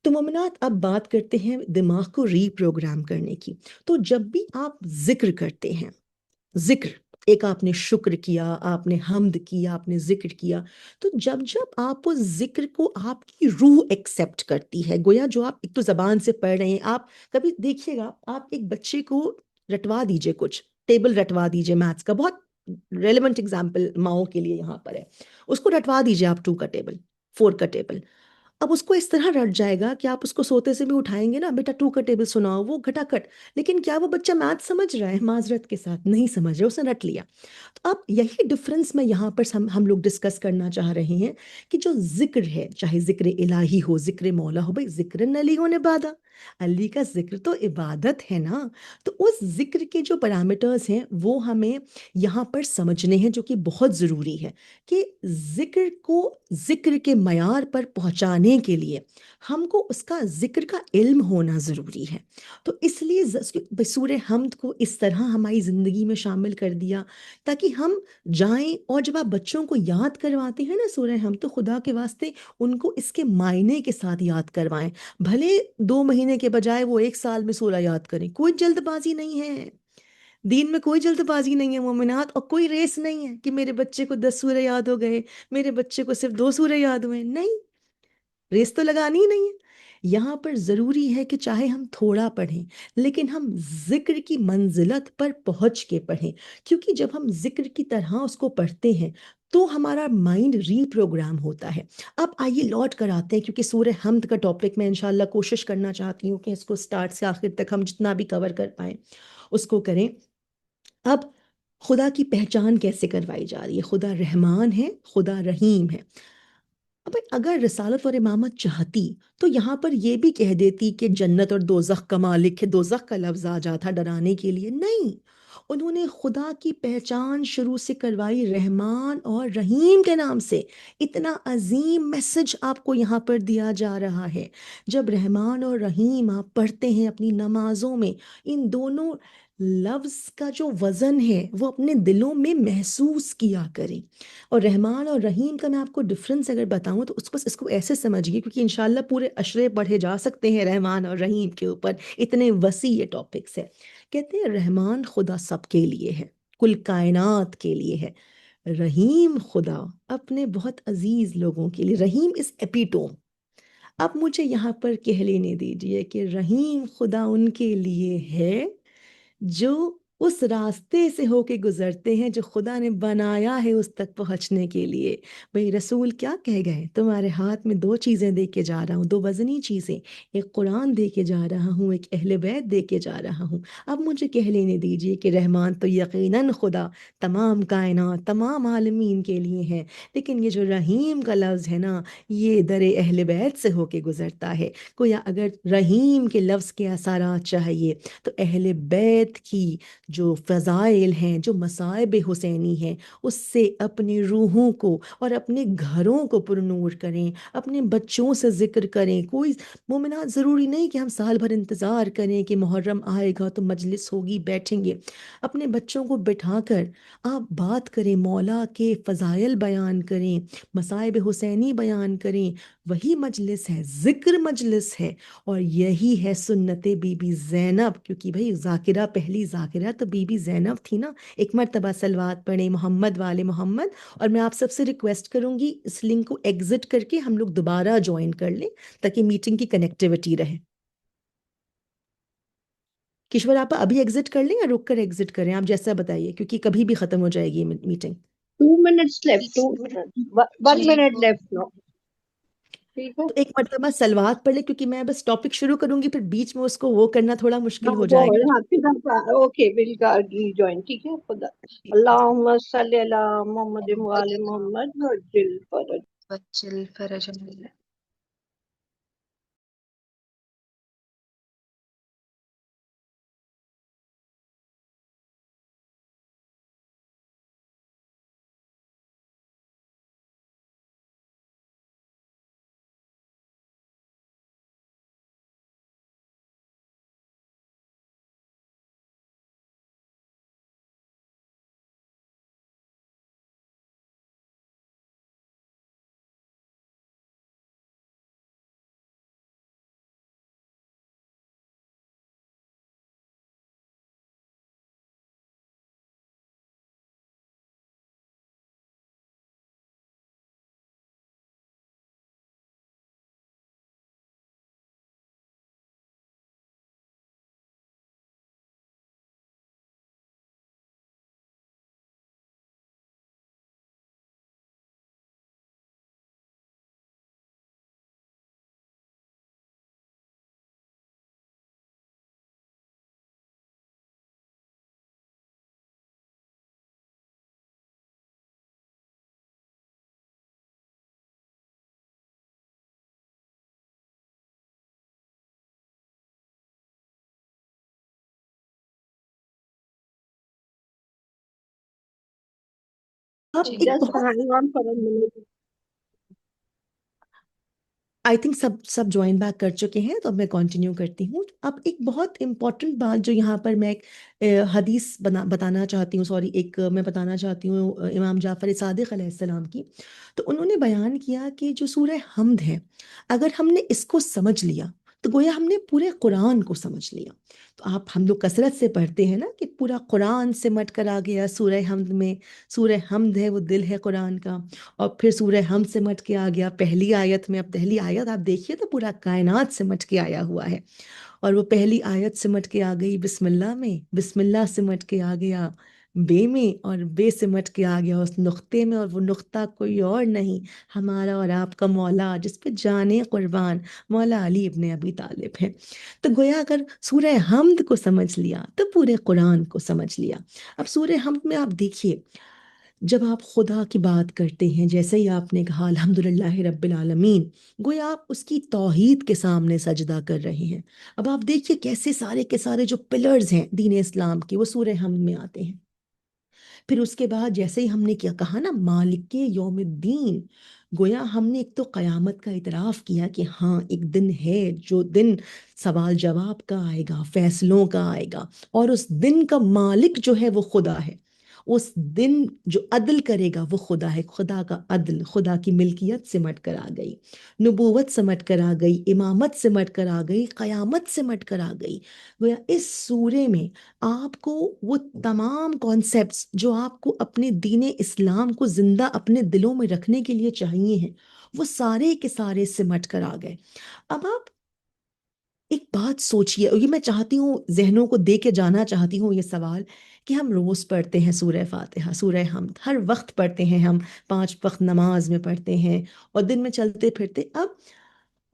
تو مومنات اب بات کرتے ہیں دماغ کو ری پروگرام کرنے کی۔ تو جب بھی آپ ذکر کرتے ہیں، ذکر ایک آپ نے شکر کیا، آپ نے حمد کیا، آپ نے ذکر کیا، تو جب آپ اس ذکر کو آپ کی روح ایکسیپٹ کرتی ہے، گویا جو آپ ایک تو زبان سے پڑھ رہے ہیں، آپ کبھی دیکھیے گا، آپ ایک بچے کو رٹوا دیجئے، کچھ ٹیبل رٹوا دیجئے میتھس کا، بہت ریلیونٹ ایگزامپل ماؤں کے لیے یہاں پر ہے، اس کو رٹوا دیجئے آپ 2 کا ٹیبل، 4 کا ٹیبل، اب اس کو اس طرح رٹ جائے گا کہ آپ اس کو سوتے سے بھی اٹھائیں گے نا، بیٹا 2 کا ٹیبل سناؤ، وہ گھٹا کٹ، لیکن کیا وہ بچہ میتھ سمجھ رہا ہے؟ معذرت کے ساتھ نہیں سمجھ رہا، اس نے رٹ لیا۔ تو اب یہی ڈفرنس میں یہاں پر ہم لوگ ڈسکس کرنا چاہ رہے ہیں کہ جو ذکر ہے، چاہے ذکر الہی ہو، ذکر مولا ہو، بھئی ذکر علی عبادہ، علی کا ذکر تو عبادت ہے نا، تو اس ذکر کے جو پیرامیٹرز ہیں وہ ہمیں یہاں پر سمجھنے ہیں، جو کہ بہت ضروری ہے کہ ذکر کو ذکر کے معیار پر پہنچانے کے لیے ہم کو اس کا ذکر کا علم ہونا ضروری ہے۔ تو اس لیے سورہ حمد کو اس طرح ہماری زندگی میں شامل کر دیا تاکہ ہم جائیں، اور جب آپ بچوں کو یاد کرواتے ہیں نا سورہ حمد، تو خدا کے واسطے ان کو اس کے معنی کے ساتھ یاد کروائیں، بھلے 2 مہینے کے بجائے وہ 1 سال میں سورہ یاد کریں، کوئی جلد بازی نہیں ہے، دین میں کوئی جلد بازی نہیں ہے مومنات، اور کوئی ریس نہیں ہے کہ میرے بچے کو 10 سورہ یاد ہو گئے، میرے بچے کو صرف 2 سورہ یاد ہوئے، نہیں، ریس تو لگانی ہی نہیں ہے۔ یہاں پر ضروری ہے کہ چاہے ہم تھوڑا پڑھیں لیکن ہم ذکر کی منزلت پر پہنچ کے پڑھیں، کیونکہ جب ہم ذکر کی طرح اس کو پڑھتے ہیں تو ہمارا مائنڈ ری پروگرام ہوتا ہے۔ اب آئیے لوٹ کر آتے ہیں، کیونکہ سورہ حمد کا ٹاپک میں انشاءاللہ کوشش کرنا چاہتی ہوں کہ اس کو سٹارٹ سے آخر تک ہم جتنا بھی کور کر پائیں اس کو کریں۔ اب خدا کی پہچان کیسے کروائی جا رہی ہے؟ خدا رحمان ہے، خدا رحیم ہے۔ اب اگر رسالت اور امامت چاہتی تو یہاں پر یہ بھی کہہ دیتی کہ جنت اور دوزخ کا مالک ہے، دوزخ کا لفظ آ جاتا ڈرانے کے لیے، نہیں، انہوں نے خدا کی پہچان شروع سے کروائی رحمان اور رحیم کے نام سے۔ اتنا عظیم میسج آپ کو یہاں پر دیا جا رہا ہے۔ جب رحمان اور رحیم آپ پڑھتے ہیں اپنی نمازوں میں، ان دونوں لفظ کا جو وزن ہے وہ اپنے دلوں میں محسوس کیا کریں۔ اور رحمان اور رحیم کا میں آپ کو ڈفرنس اگر بتاؤں تو اس کو ایسے سمجھیے، کیونکہ انشاءاللہ پورے اشرے پڑھے جا سکتے ہیں رحمان اور رحیم کے اوپر، اتنے وسیع یہ ٹاپکس ہے۔ کہتے ہیں رحمان خدا سب کے لیے ہے، کل کائنات کے لیے ہے، رحیم خدا اپنے بہت عزیز لوگوں کے لیے، رحیم اس ایپیٹوم۔ اب مجھے یہاں پر کہہ لینے دیجئے کہ رحیم خدا ان کے لیے ہے جو اس راستے سے ہو کے گزرتے ہیں جو خدا نے بنایا ہے اس تک پہنچنے کے لیے۔ بھئی رسول کیا کہہ گئے؟ تمہارے ہاتھ میں دو چیزیں دے کے جا رہا ہوں، دو وزنی چیزیں، ایک قرآن دے کے جا رہا ہوں، ایک اہل بیت دے کے جا رہا ہوں۔ اب مجھے کہہ لینے دیجئے کہ رحمان تو یقیناً خدا تمام کائنات، تمام عالمین کے لیے ہے، لیکن یہ جو رحیم کا لفظ ہے نا، یہ در اہل بیت سے ہو کے گزرتا ہے۔ گویا اگر رحیم کے لفظ کے اثرات چاہیے تو اہل بیت کی جو فضائل ہیں، جو مصائب حسینی ہیں، اس سے اپنی روحوں کو اور اپنے گھروں کو پرنور کریں، اپنے بچوں سے ذکر کریں۔ کوئی مومنات ضروری نہیں کہ ہم سال بھر انتظار کریں کہ محرم آئے گا تو مجلس ہوگی، بیٹھیں گے۔ اپنے بچوں کو بٹھا کر آپ بات کریں، مولا کے فضائل بیان کریں، مصائب حسینی بیان کریں۔ وہی مجلس ہے، ذکر مجلس ہے، اور یہی ہے سنت بی بی زینب، کیونکہ بھئی ذاکرہ، پہلی ذاکرہ تو بی بی زینب تھی نا۔ ایک مرتبہ صلوات پڑھیں محمد والے محمد، اور میں آپ سب سے ریکویسٹ کروں گی اس لنک کو ایگزٹ کر کے ہم لوگ دوبارہ جوائن کر لیں تاکہ میٹنگ کی کنیکٹیوٹی رہے۔ کشور آپ ابھی ایگزٹ کر لیں یا رک کر ایگزٹ کریں، آپ جیسا بتائیے، کیونکہ کبھی بھی ختم ہو جائے گی یہ meeting. 2 minutes left, 2 minutes, 1 minute left now. ٹھیک ہے، تو ایک مرتبہ سلوات پڑھ لیں، کیونکہ میں بس ٹاپک شروع کروں گی، پھر بیچ میں اس کو وہ کرنا تھوڑا مشکل ہو وہ جائے گا۔ ہاں اوکے ول جوائن، ٹھیک ہے، خدا اللہم صلی علی محمد وعلی محمد وجل فرج۔ بچل فرج اللہ۔ اب ایک جسٹ بہت، hang on for a minute. I think sub join back کر چکے ہیں، تو اب میں کنٹینیو کرتی ہوں۔ اب ایک بہت امپورٹنٹ بات جو یہاں پر میں ایک حدیث بتانا چاہتی ہوں، سوری، ایک میں بتانا چاہتی ہوں امام جعفر صادق علیہ السلام کی۔ تو انہوں نے بیان کیا کہ جو سورہ حمد ہے، اگر ہم نے اس کو سمجھ لیا تو گویا ہم نے پورے قرآن کو سمجھ لیا۔ تو ہم لوگ کثرت سے پڑھتے ہیں نا کہ پورا قرآن سمٹ کر آ گیا سورہ حمد میں۔ سورہ حمد ہے وہ دل ہے قرآن کا، اور پھر سورہ حمد سمٹ کے آ گیا پہلی آیت میں۔ اب پہلی آیت آپ دیکھیے تو پورا کائنات سمٹ کے آیا ہوا ہے، اور وہ پہلی آیت سمٹ کے آ گئی بسم اللہ میں، بسم اللہ سمٹ کے آ گیا بے میں، اور بے سمٹ کے آ گیا اس نقطے میں، اور وہ نقطہ کوئی اور نہیں، ہمارا اور آپ کا مولا، جس پہ جانے قربان مولا علی ابن ابی طالب ہے۔ تو گویا اگر سورہ حمد کو سمجھ لیا تو پورے قرآن کو سمجھ لیا۔ اب سورہ حمد میں آپ دیکھیے، جب آپ خدا کی بات کرتے ہیں، جیسے ہی آپ نے کہا الحمدللہ رب العالمین، گویا آپ اس کی توحید کے سامنے سجدہ کر رہے ہیں۔ اب آپ دیکھیے کیسے سارے کے سارے جو پلرز ہیں دین اسلام کے، وہ سورہ حمد میں آتے ہیں۔ پھر اس کے بعد جیسے ہی ہم نے کیا کہا نا مالک یوم الدین، گویا ہم نے ایک تو قیامت کا اعتراف کیا کہ ہاں ایک دن ہے، جو دن سوال جواب کا آئے گا، فیصلوں کا آئے گا، اور اس دن کا مالک جو ہے وہ خدا ہے۔ اس دن جو عدل کرے گا وہ خدا ہے۔ خدا کا عدل، خدا کی ملکیت سمٹ کر آ گئی، نبوت سمٹ کر آ گئی، امامت سمٹ کر آ گئی، قیامت سمٹ کر آ گئی۔ گویا اس سورے میں آپ کو وہ تمام کانسیپٹس جو آپ کو اپنے دین اسلام کو زندہ اپنے دلوں میں رکھنے کے لیے چاہیے ہیں، وہ سارے کے سارے سمٹ کر آ گئے۔ اب آپ ایک بات سوچیے، اور یہ میں چاہتی ہوں ذہنوں کو دے کے جانا چاہتی ہوں یہ سوال، کہ ہم روز پڑھتے ہیں سورہ فاتحہ، سورہ حمد، ہر وقت پڑھتے ہیں، ہم 5 وقت نماز میں پڑھتے ہیں اور دن میں چلتے پھرتے. اب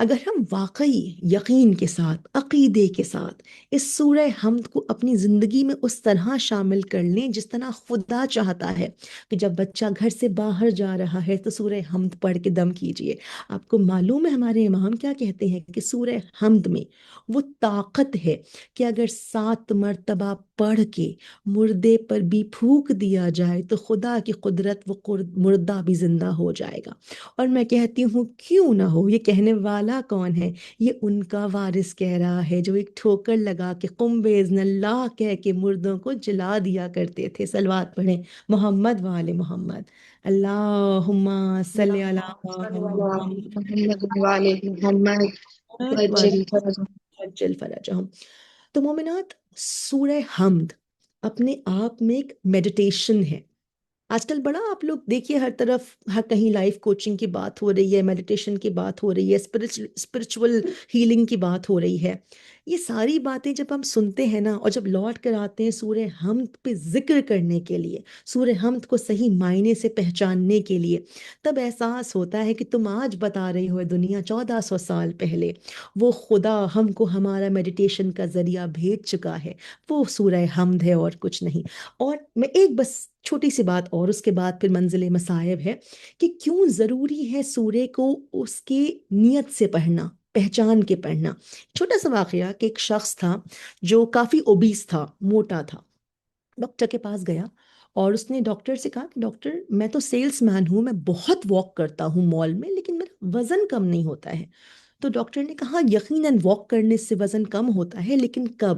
اگر ہم واقعی یقین کے ساتھ، عقیدے کے ساتھ اس سورہ حمد کو اپنی زندگی میں اس طرح شامل کر لیں جس طرح خدا چاہتا ہے کہ جب بچہ گھر سے باہر جا رہا ہے تو سورہ حمد پڑھ کے دم کیجئے. آپ کو معلوم ہے ہمارے امام کیا کہتے ہیں کہ سورہ حمد میں وہ طاقت ہے کہ اگر 7 مرتبہ پڑھ کے مردے پر بھی پھونک دیا جائے تو خدا کی قدرت وہ مردہ بھی زندہ ہو جائے گا. اور میں کہتی ہوں کیوں نہ ہو، یہ کہنے والا کون ہے؟ یہ ان کا وارث کہہ رہا ہے جو ایک ٹھوکر لگا کے قم باذن اللہ کہہ کے مردوں کو جلا دیا کرتے تھے. صلوات پڑھیں محمد وآل محمد. اللہم صلی علی محمد محمد وعلى محمد وعلی وعجل فرجهم. عجل فرجہم. تو مومنات، سورہ حمد اپنے آپ میں ایک میڈیٹیشن ہے. آج کل بڑا آپ لوگ دیکھیے ہر طرف، ہر کہیں لائف کوچنگ کی بات ہو رہی ہے، میڈیٹیشن کی بات ہو رہی ہے، اسپرچول ہیلنگ کی بات ہو رہی ہے. یہ ساری باتیں جب ہم سنتے ہیں نا، اور جب لوٹ کر آتے ہیں سورہ حمد پہ ذکر کرنے کے لیے، سورہ حمد کو صحیح معنی سے پہچاننے کے لیے، تب احساس ہوتا ہے کہ تم آج بتا رہی ہو دنیا 1400 سال پہلے وہ خدا ہم کو ہمارا میڈیٹیشن کا ذریعہ بھیج چکا ہے، وہ سورہ حمد ہے اور کچھ نہیں. اور میں ایک بس چھوٹی سی بات اور اس کے بعد پھر منزل مصائب ہے کہ کیوں ضروری ہے سورے کو اس کی نیت سے پڑھنا، پہچان کے پڑھنا. چھوٹا سا واقعہ کہ ایک شخص تھا جو کافی اوبیس تھا، موٹا تھا. ڈاکٹر کے پاس گیا اور اس نے ڈاکٹر سے کہا کہ ڈاکٹر میں تو سیلس مین ہوں، میں بہت واک کرتا ہوں مال میں، لیکن میرا وزن کم نہیں ہوتا ہے. تو ڈاکٹر نے کہا یقیناً واک کرنے سے وزن کم ہوتا ہے، لیکن کب؟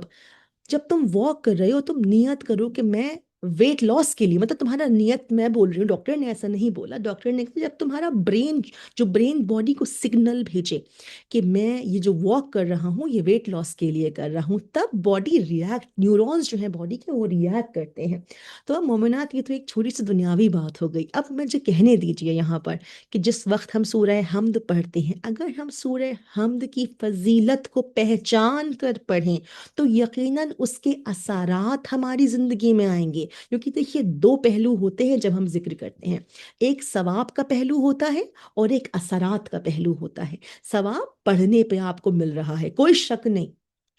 جب تم واک کر رہے ہو تم نیت کرو کہ میں ویٹ لاس کے لیے، مطلب تمہارا نیت، میں بول رہی ہوں ڈاکٹر نے ایسا نہیں بولا، ڈاکٹر نے کہا جب تمہارا برین، جو برین باڈی کو سگنل بھیجے کہ میں یہ جو واک کر رہا ہوں یہ ویٹ لاس کے لیے کر رہا ہوں، تب باڈی ریئیکٹ، نیورونز جو ہیں باڈی کے وہ ریئیکٹ کرتے ہیں. تو اب مومنات یہ تو ایک چھوٹی سی دنیاوی بات ہو گئی. اب مجھے کہنے دیجئے یہاں پر کہ جس وقت ہم سورہ حمد پڑھتے ہیں، اگر ہم سورہ حمد کی فضیلت کو پہچان کر پڑھیں تو یقیناً اس کے اثرات ہماری زندگی میں آئیں گے. کیونکہ دیکھیے 2 پہلو ہوتے ہیں جب ہم ذکر کرتے ہیں، ایک ثواب کا پہلو ہوتا ہے اور ایک اثرات کا پہلو ہوتا ہے. ثواب پڑھنے پہ آپ کو مل رہا ہے، کوئی شک نہیں،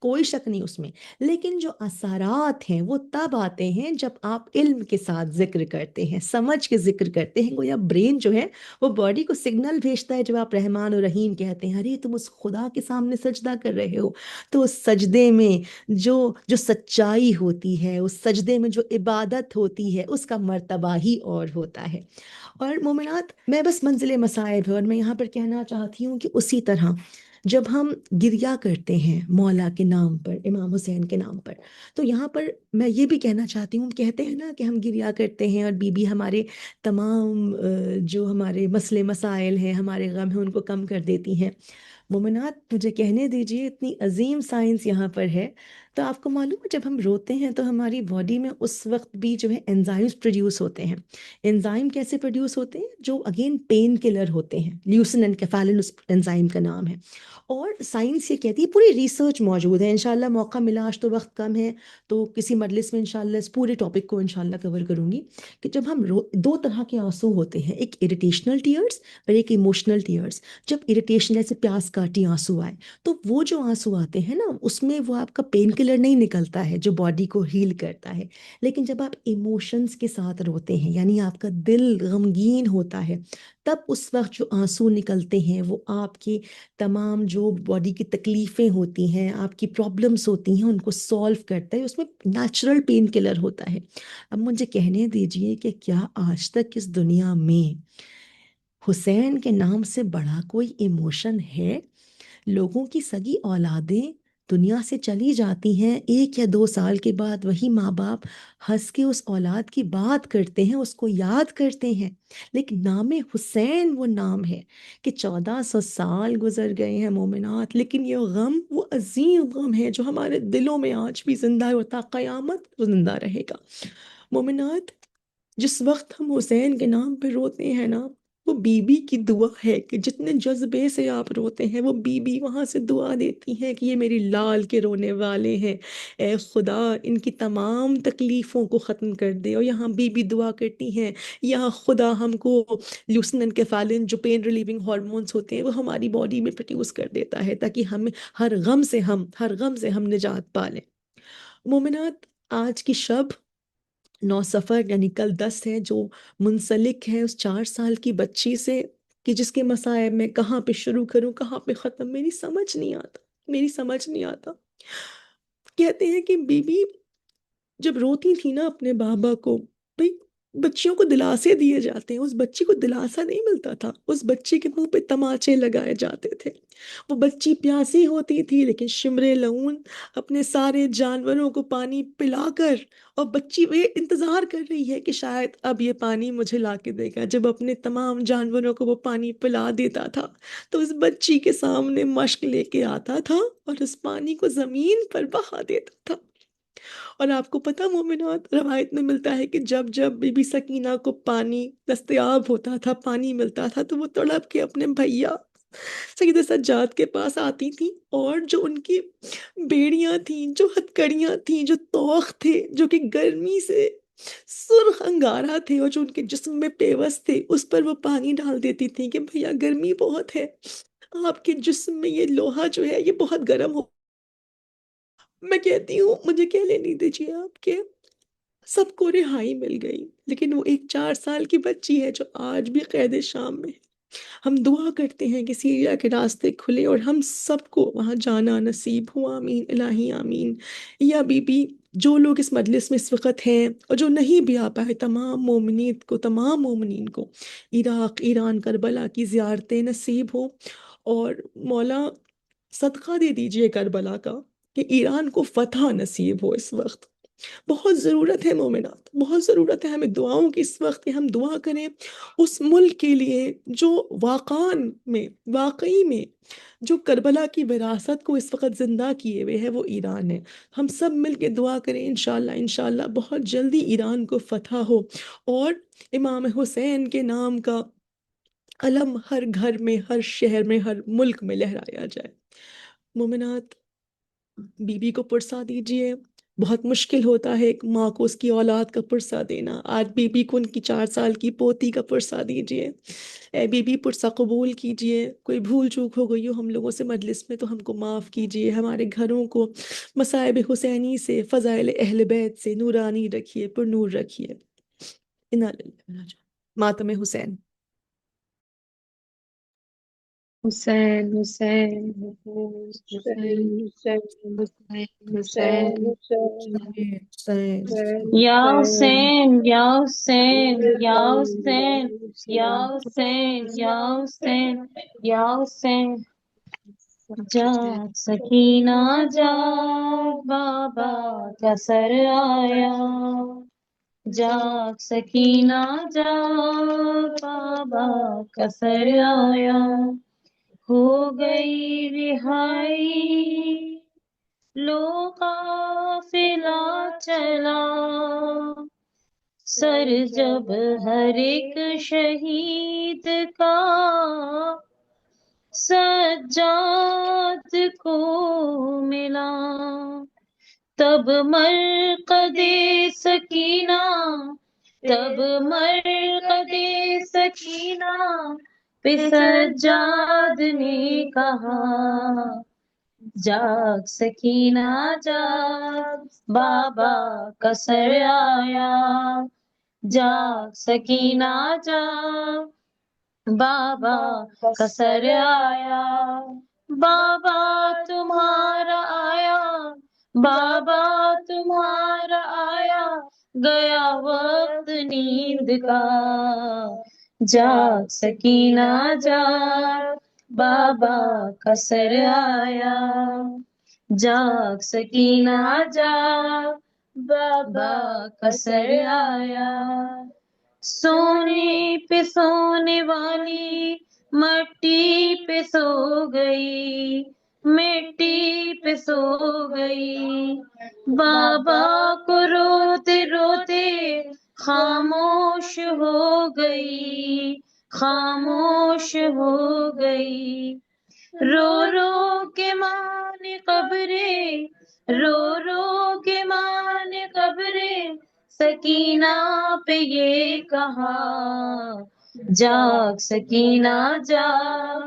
کوئی شک نہیں اس میں، لیکن جو اثرات ہیں وہ تب آتے ہیں جب آپ علم کے ساتھ ذکر کرتے ہیں، سمجھ کے ذکر کرتے ہیں. گویا برین جو ہے وہ باڈی کو سگنل بھیجتا ہے. جب آپ رحمان و رحیم کہتے ہیں، ارے تم اس خدا کے سامنے سجدہ کر رہے ہو، تو اس سجدے میں جو سچائی ہوتی ہے، اس سجدے میں جو عبادت ہوتی ہے، اس کا مرتبہ ہی اور ہوتا ہے. اور مومنات، میں بس منزل مصائب ہے اور میں یہاں پر کہنا چاہتی ہوں کہ اسی طرح جب ہم گریا کرتے ہیں مولا کے نام پر، امام حسین کے نام پر، تو یہاں پر میں یہ بھی کہنا چاہتی ہوں، کہتے ہیں نا کہ ہم گریا کرتے ہیں اور بی بی ہمارے تمام جو ہمارے مسئلے مسائل ہیں، ہمارے غم ہیں، ان کو کم کر دیتی ہیں. مومنات مجھے کہنے دیجئے، اتنی عظیم سائنس یہاں پر ہے. تو آپ کو معلوم ہے جب ہم روتے ہیں تو ہماری باڈی میں اس وقت بھی جو ہے انزائمز پروڈیوس ہوتے ہیں. انزائم کیسے پروڈیوس ہوتے ہیں؟ جو اگین پین کلر ہوتے ہیں، لیوسن اینڈ کیفالن اس انزائم کا نام ہے. اور سائنس یہ کہتی ہے، پوری ریسرچ موجود ہے، انشاءاللہ موقع ملا، آج تو وقت کم ہے تو کسی مجلس میں انشاءاللہ اس پورے ٹاپک کو انشاءاللہ کور کروں گی، کہ جب ہم 2 طرح کے آنسو ہوتے ہیں، ایک اریٹیشنل ٹیئرز اور ایک ایموشنل ٹیئرز. جب اریٹیشن جیسے پیاس کاٹی آنسو آئے تو وہ جو آنسو آتے ہیں نا، اس میں وہ آپ کا پین کلر نہیں نکلتا ہے جو باڈی کو ہیل کرتا ہے. لیکن جب آپ ایموشنز کے ساتھ روتے ہیں، یعنی آپ کا دل غمگین ہوتا ہے، تب اس وقت جو آنسو نکلتے ہیں وہ آپ کی تمام جو باڈی کی تکلیفیں ہوتی ہیں، آپ کی پرابلمس ہوتی ہیں، ان کو سولو کرتا ہے. اس میں نیچرل پین کلر ہوتا ہے. اب مجھے کہنے دیجئے کہ کیا آج تک اس دنیا میں حسین کے نام سے بڑا کوئی ایموشن ہے؟ لوگوں کی سگی اولادیں دنیا سے چلی جاتی ہیں، 1 یا 2 سال کے بعد وہی ماں باپ ہنس کے اس اولاد کی بات کرتے ہیں، اس کو یاد کرتے ہیں. لیکن نام حسین وہ نام ہے کہ 1400 سال گزر گئے ہیں مومنات، لیکن یہ غم وہ عظیم غم ہے جو ہمارے دلوں میں آج بھی زندہ ہے، ہوتا قیامت زندہ رہے گا. مومنات، جس وقت ہم حسین کے نام پہ روتے ہیں نا، وہ بیوی کی دعا ہے کہ جتنے جذبے سے آپ روتے ہیں وہ بیوی وہاں سے دعا دیتی ہے کہ یہ میری لال کے رونے والے ہیں، اے خدا ان کی تمام تکلیفوں کو ختم کر دے۔ اور یہاں بیوی دعا کرتی ہیں یا خدا ہم کو لیوسن اینڈ کیفالن جو پین ریلیونگ ہارمونس ہوتے ہیں وہ ہماری باڈی میں پروڈیوس کر دیتا ہے تاکہ ہم ہر غم سے ہم نجات پا لیں۔ مومنات، آج کی شب 9 صفر یعنی کل 10 ہے، جو منسلک ہے اس 4 سال کی بچی سے کہ جس کے مصائب میں کہاں پہ شروع کروں کہاں پہ ختم، میری سمجھ نہیں آتا۔ کہتے ہیں کہ بی بی جب روتی تھی نا اپنے بابا کو، بھئی بچیوں کو دلاسے دیے جاتے ہیں، اس بچی کو دلاسا نہیں ملتا تھا، اس بچی کے منہ پہ تماچے لگائے جاتے تھے۔ وہ بچی پیاسی ہوتی تھی لیکن شمر لعون اپنے سارے جانوروں کو پانی پلا کر، اور بچی وہ انتظار کر رہی ہے کہ شاید اب یہ پانی مجھے لا کے دے گا۔ جب اپنے تمام جانوروں کو وہ پانی پلا دیتا تھا تو اس بچی کے سامنے مشک لے کے آتا تھا اور اس پانی کو زمین پر بہا دیتا تھا۔ اور آپ کو پتہ مومنات، روایت میں ملتا ہے کہ جب جب بی بی سکینہ کو پانی دستیاب ہوتا تھا، پانی ملتا تھا، تو وہ تڑپ کے اپنے بھیا سید سجاد کے پاس آتی تھی، اور جو ان کی بیڑیاں تھیں، جو ہتکڑیاں تھیں، جو توخ تھے جو کہ گرمی سے سرخ انگارہ تھے اور جو ان کے جسم میں پیوست تھے، اس پر وہ پانی ڈال دیتی تھیں کہ بھیا گرمی بہت ہے، آپ کے جسم میں یہ لوہا جو ہے یہ بہت گرم ہو۔ میں کہتی ہوں مجھے کہہ لینے دیجیے آپ کے سب کو رہائی مل گئی، لیکن وہ ایک 4 سال کی بچی ہے جو آج بھی قید شام میں ہے۔ ہم دعا کرتے ہیں کہ سیریا کے راستے کھلے اور ہم سب کو وہاں جانا نصیب ہو، آمین الہی آمین۔ یا بی بی جو لوگ اس مجلس میں اس وقت ہیں اور جو نہیں بھی آ پائے، تمام مومنین کو عراق، ایران، کربلا کی زیارتیں نصیب ہوں، اور مولا صدقہ دے دیجئے کربلا کا کہ ایران کو فتح نصیب ہو۔ اس وقت بہت ضرورت ہے مومنات، بہت ضرورت ہے ہمیں دعاؤں کی اس وقت کہ ہم دعا کریں اس ملک کے لیے جو واقعی میں جو کربلا کی وراثت کو اس وقت زندہ کیے ہوئے ہے، وہ ایران ہے۔ ہم سب مل کے دعا کریں انشاءاللہ بہت جلدی ایران کو فتح ہو اور امام حسین کے نام کا علم ہر گھر میں، ہر شہر میں، ہر ملک میں لہرایا جائے۔ مومنات، بی بی کو پرسا دیجئے۔ بہت مشکل ہوتا ہے ایک ماں کو اس کی اولاد کا پرسا دینا۔ آج بی بی کو ان کی 4 سال کی پوتی کا پرسا دیجئے۔ اے بی بی پرسا قبول کیجئے۔ کوئی بھول چوک ہو گئی ہو ہم لوگوں سے مجلس میں تو ہم کو معاف کیجئے۔ ہمارے گھروں کو مصائب حسینی سے، فضائل اہل بیت سے نورانی رکھیے، پر نور رکھیے۔ انا للہ ماتم حسین۔ حسین حسین حسین حسین حسین حسین حسین حسین حسین حسین یا حسین حسین یا حسین یا حسین حسین یا حسین یا حسین یا حسین۔ جاگ سکینہ جاگ، بابا کا سر آیا، جاگ سکینہ جاگ، بابا کا سر آیا، ہو گئی رہائی لو قافلہ چلا، سر جب ہر ایک شہید کا سجاد کو ملا، تب مرقد سکینہ، تب مرقد سکینہ پہ سجاد نے کہا، جاگ سکینہ جاگ، بابا کا سر آیا، جاگ سکینہ جاگ، بابا کا سر آیا، بابا تمہارا آیا، بابا تمہارا آیا، گیا وقت نیند کا، جاگ سکینہ جاگ، بابا کا سر آیا، جاگ سکینہ جاگ، بابا کا سر آیا، سونے پہ سونے والی مٹی پہ سو گئی، مٹی پہ سو گئی، بابا کو روتے روتے خاموش ہو گئی، خاموش ہو گئی. رو رو کے ماں نے قبریں، رو رو کے ماں نے قبریں، سکینہ پہ یہ کہا جاگ سکینہ جاگ،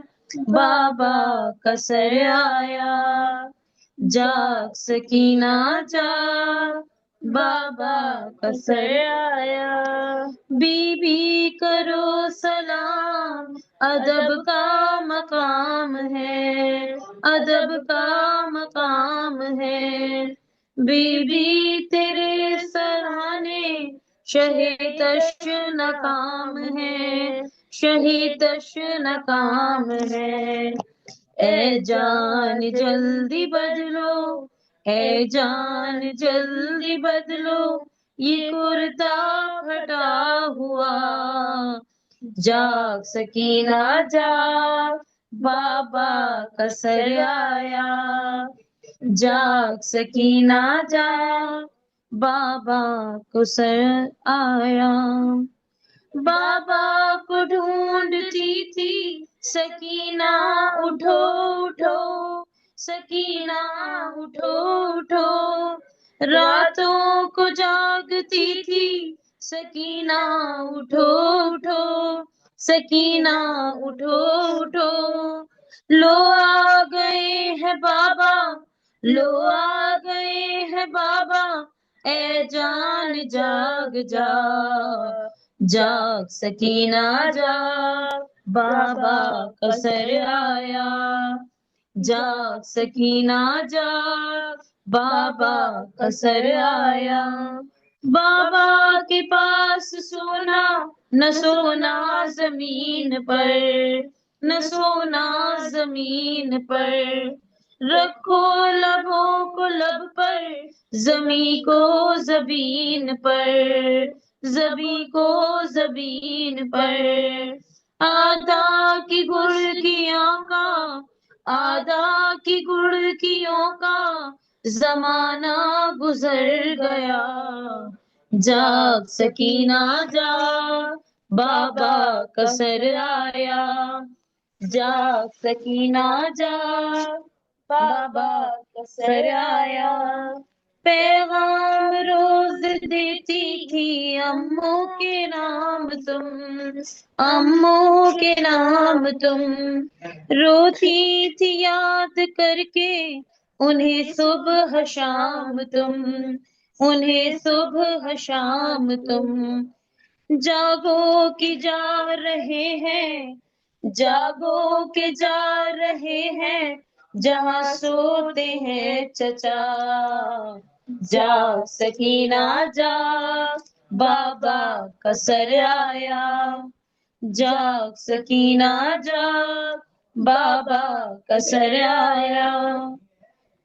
بابا کا سر آیا. جاگ سکینہ جاگ، بابا کا سر آیا. بی بی کرو سلام، ادب کا مقام ہے، ادب کا مقام ہے. بی بی تیرے سرانے شہیدش ناکام ہے، شہیدش ناکام ہے. اے جان جلدی بدلو، اے جان جلدی بدلو، یہ کرتا پھٹا ہوا. جاگ سکینہ جاگ، بابا کا سر آیا. جاگ سکینہ جاگ، بابا کو سر آیا. بابا کو ڈھونڈتی تھی سکینہ، اٹھو اٹھو، سکینہ اٹھو اٹھو. راتوں کو جاگتی تھی سکینہ، اٹھو اٹھو، سکینہ اٹھو اٹھو. لو آ گئے ہیں بابا، لو آ گئے ہیں بابا، اے جان جاگ جاگ. جاگ سکینہ جاگ، بابا کا سر آیا. جاگ سکینہ جاگ، بابا کا سر آیا. بابا کے پاس سونا نہ سونا زمین پر، نہ سونا زمین پر. رکھو لبوں کو لب پر، زمیں کو زمین پر، زمیں کو زمین پر. آدھا کی گڑکیوں کا، آدھا کی گڑکیوں کا زمانہ گزر گیا. جاگ سکینہ جاگ، بابا کا سر آیا. جاگ سکینہ جاگ، بابا کا سر آیا. پیغام روز دیتی تھی اماں کے نام تم، اماں کے نام تم. روتی تھی یاد کر کے انہیں صبح شام تم، انہیں صبح شام تم. جاگو کہ جا رہے ہیں، جاگو کہ جا رہے ہیں، جہاں سوتے ہیں چچا. جاگ سکینہ جاگ، بابا کا سر آیا. جاگ سکینہ جاگ، بابا کا سر آیا.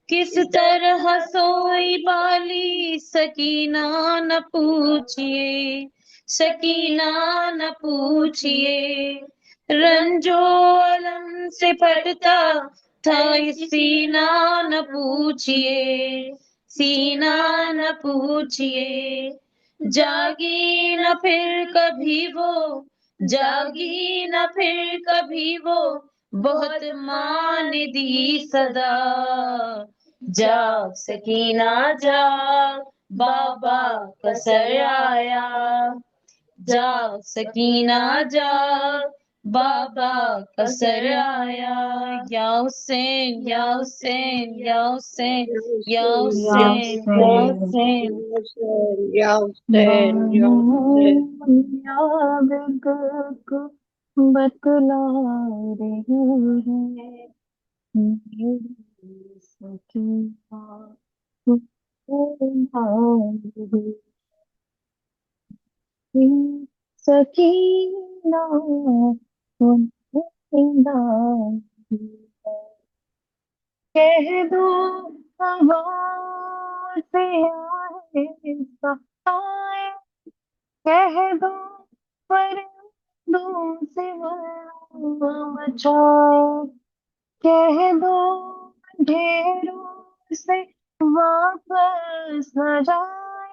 کس طرح سوئی بالی سکینہ نہ پوچھئے، سکینہ نہ پوچھئے. رنجو علم سے پھٹتا تھا سینہ نہ پوچھئے، سینہ نہ پوچھئے. جاگی نہ پھر کبھی وہ، جاگی نہ پھر کبھی وہ، بہت ماں نے دی صدا. جاگ سکینہ جاگ، بابا کا سر آیا. جاگ سکینہ جاگ، بابا کا سر آیا. یا حسین یا حسین یا حسین یا حسین یا حسین. یا حسین یا حسین. یاد کو بتلا رہی ہے میری سکینہ، سکینہ کہہ دو ہوا سے آہستہ آئے، کہہ دو پرندوں سے مچائے، کہہ دو ڈھیروں سے واپس نہ جائے،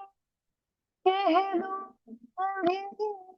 کہہ دو اندھیری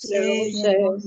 Hussein,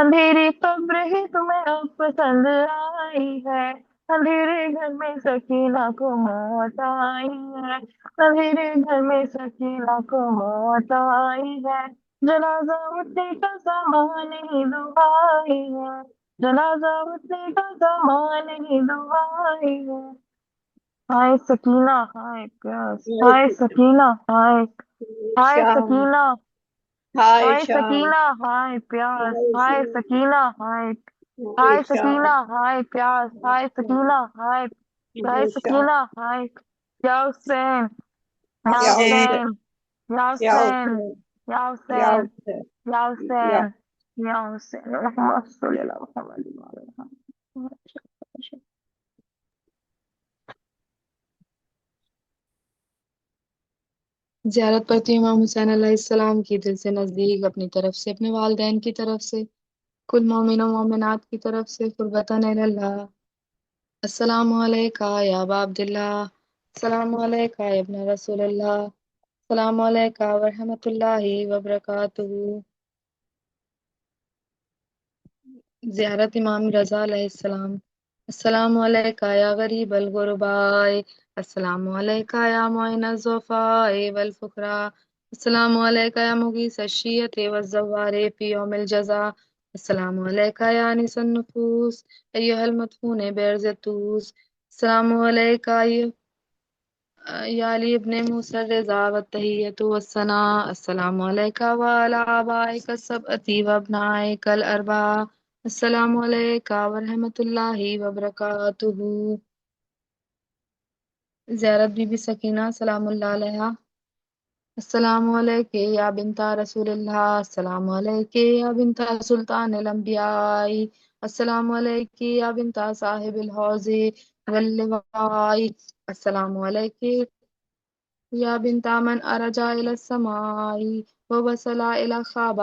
اندھیری قبر ہی تمہیں اب پسند آئی ہے، اندھیرے گھر میں سکینہ کو موت آئی ہے، اندھیرے گھر میں سکینہ کو موت آئی ہے، جنازہ اٹھنے کا زمان نہیں دعائی ہے، جنازہ اٹھنے کا زمان نہیں دعائی ہے، ہائے سکینہ ہائے پیاس، ہائے سکینہ ہائے، ہائے شام سکینہ، ہائے ہائے شام سکینہ ہائے پیاس، ہائے سکینہ ہائے، ہائے ہائے شام سکینہ ہائے پیاس، ہائے سکینہ ہائے، ہائے ہائے شام سکینہ ہائے، یا حسین یا یا حسین حسین یا یا حسین حسین یا یا حسین حسین یا یا حسین یا حسین، محمد صلی اللہ محمد وعلی محمد۔ زیارت پڑھتی ہوں امام حسین علیہ السلام کی دل سے نزدیک، اپنی طرف سے، اپنے والدین کی طرف سے، کل مومن و مومنات کی طرف سے قربتاً اللہ۔ السلام علیکہ یا ابا عبداللہ، السلام علیکہ یا ابن رسول اللہ، السلام علیکہ ورحمۃ اللہ وبرکاتہ۔ زیارت امام رضا علیہ السلام۔ السلام علیکہ یا غریب الغرباء، السلام علیکہ یا معین الضعفاء والفقراء، السلام علیکہ یا مغیث الشیعۃ والزوار فی یوم الجزا، السلام علیکہ یا انیس النفوس ایہا المدفون بعرض الطوس، السلام علیکہ یا علی ابن موسیٰ الرضا والتحیۃ والثناء، السلام علیکہ وعلی آبائک السبعۃ وابنائک الاربعہ، السلام علیکہ ورحمۃ اللہ وبرکاتہ۔ زیارت بی بی سکینہ سلام اللہ علیہا۔ السلام علیکہ یا بنت رسول اللہ، السلام علیکہ یا بنت سلطان الانبیاء، السلام علیکہ یا بنت صاحب الحوض واللواء، السلام علیکہ یا بنت من ارجع الى السماء ووصل الى خواب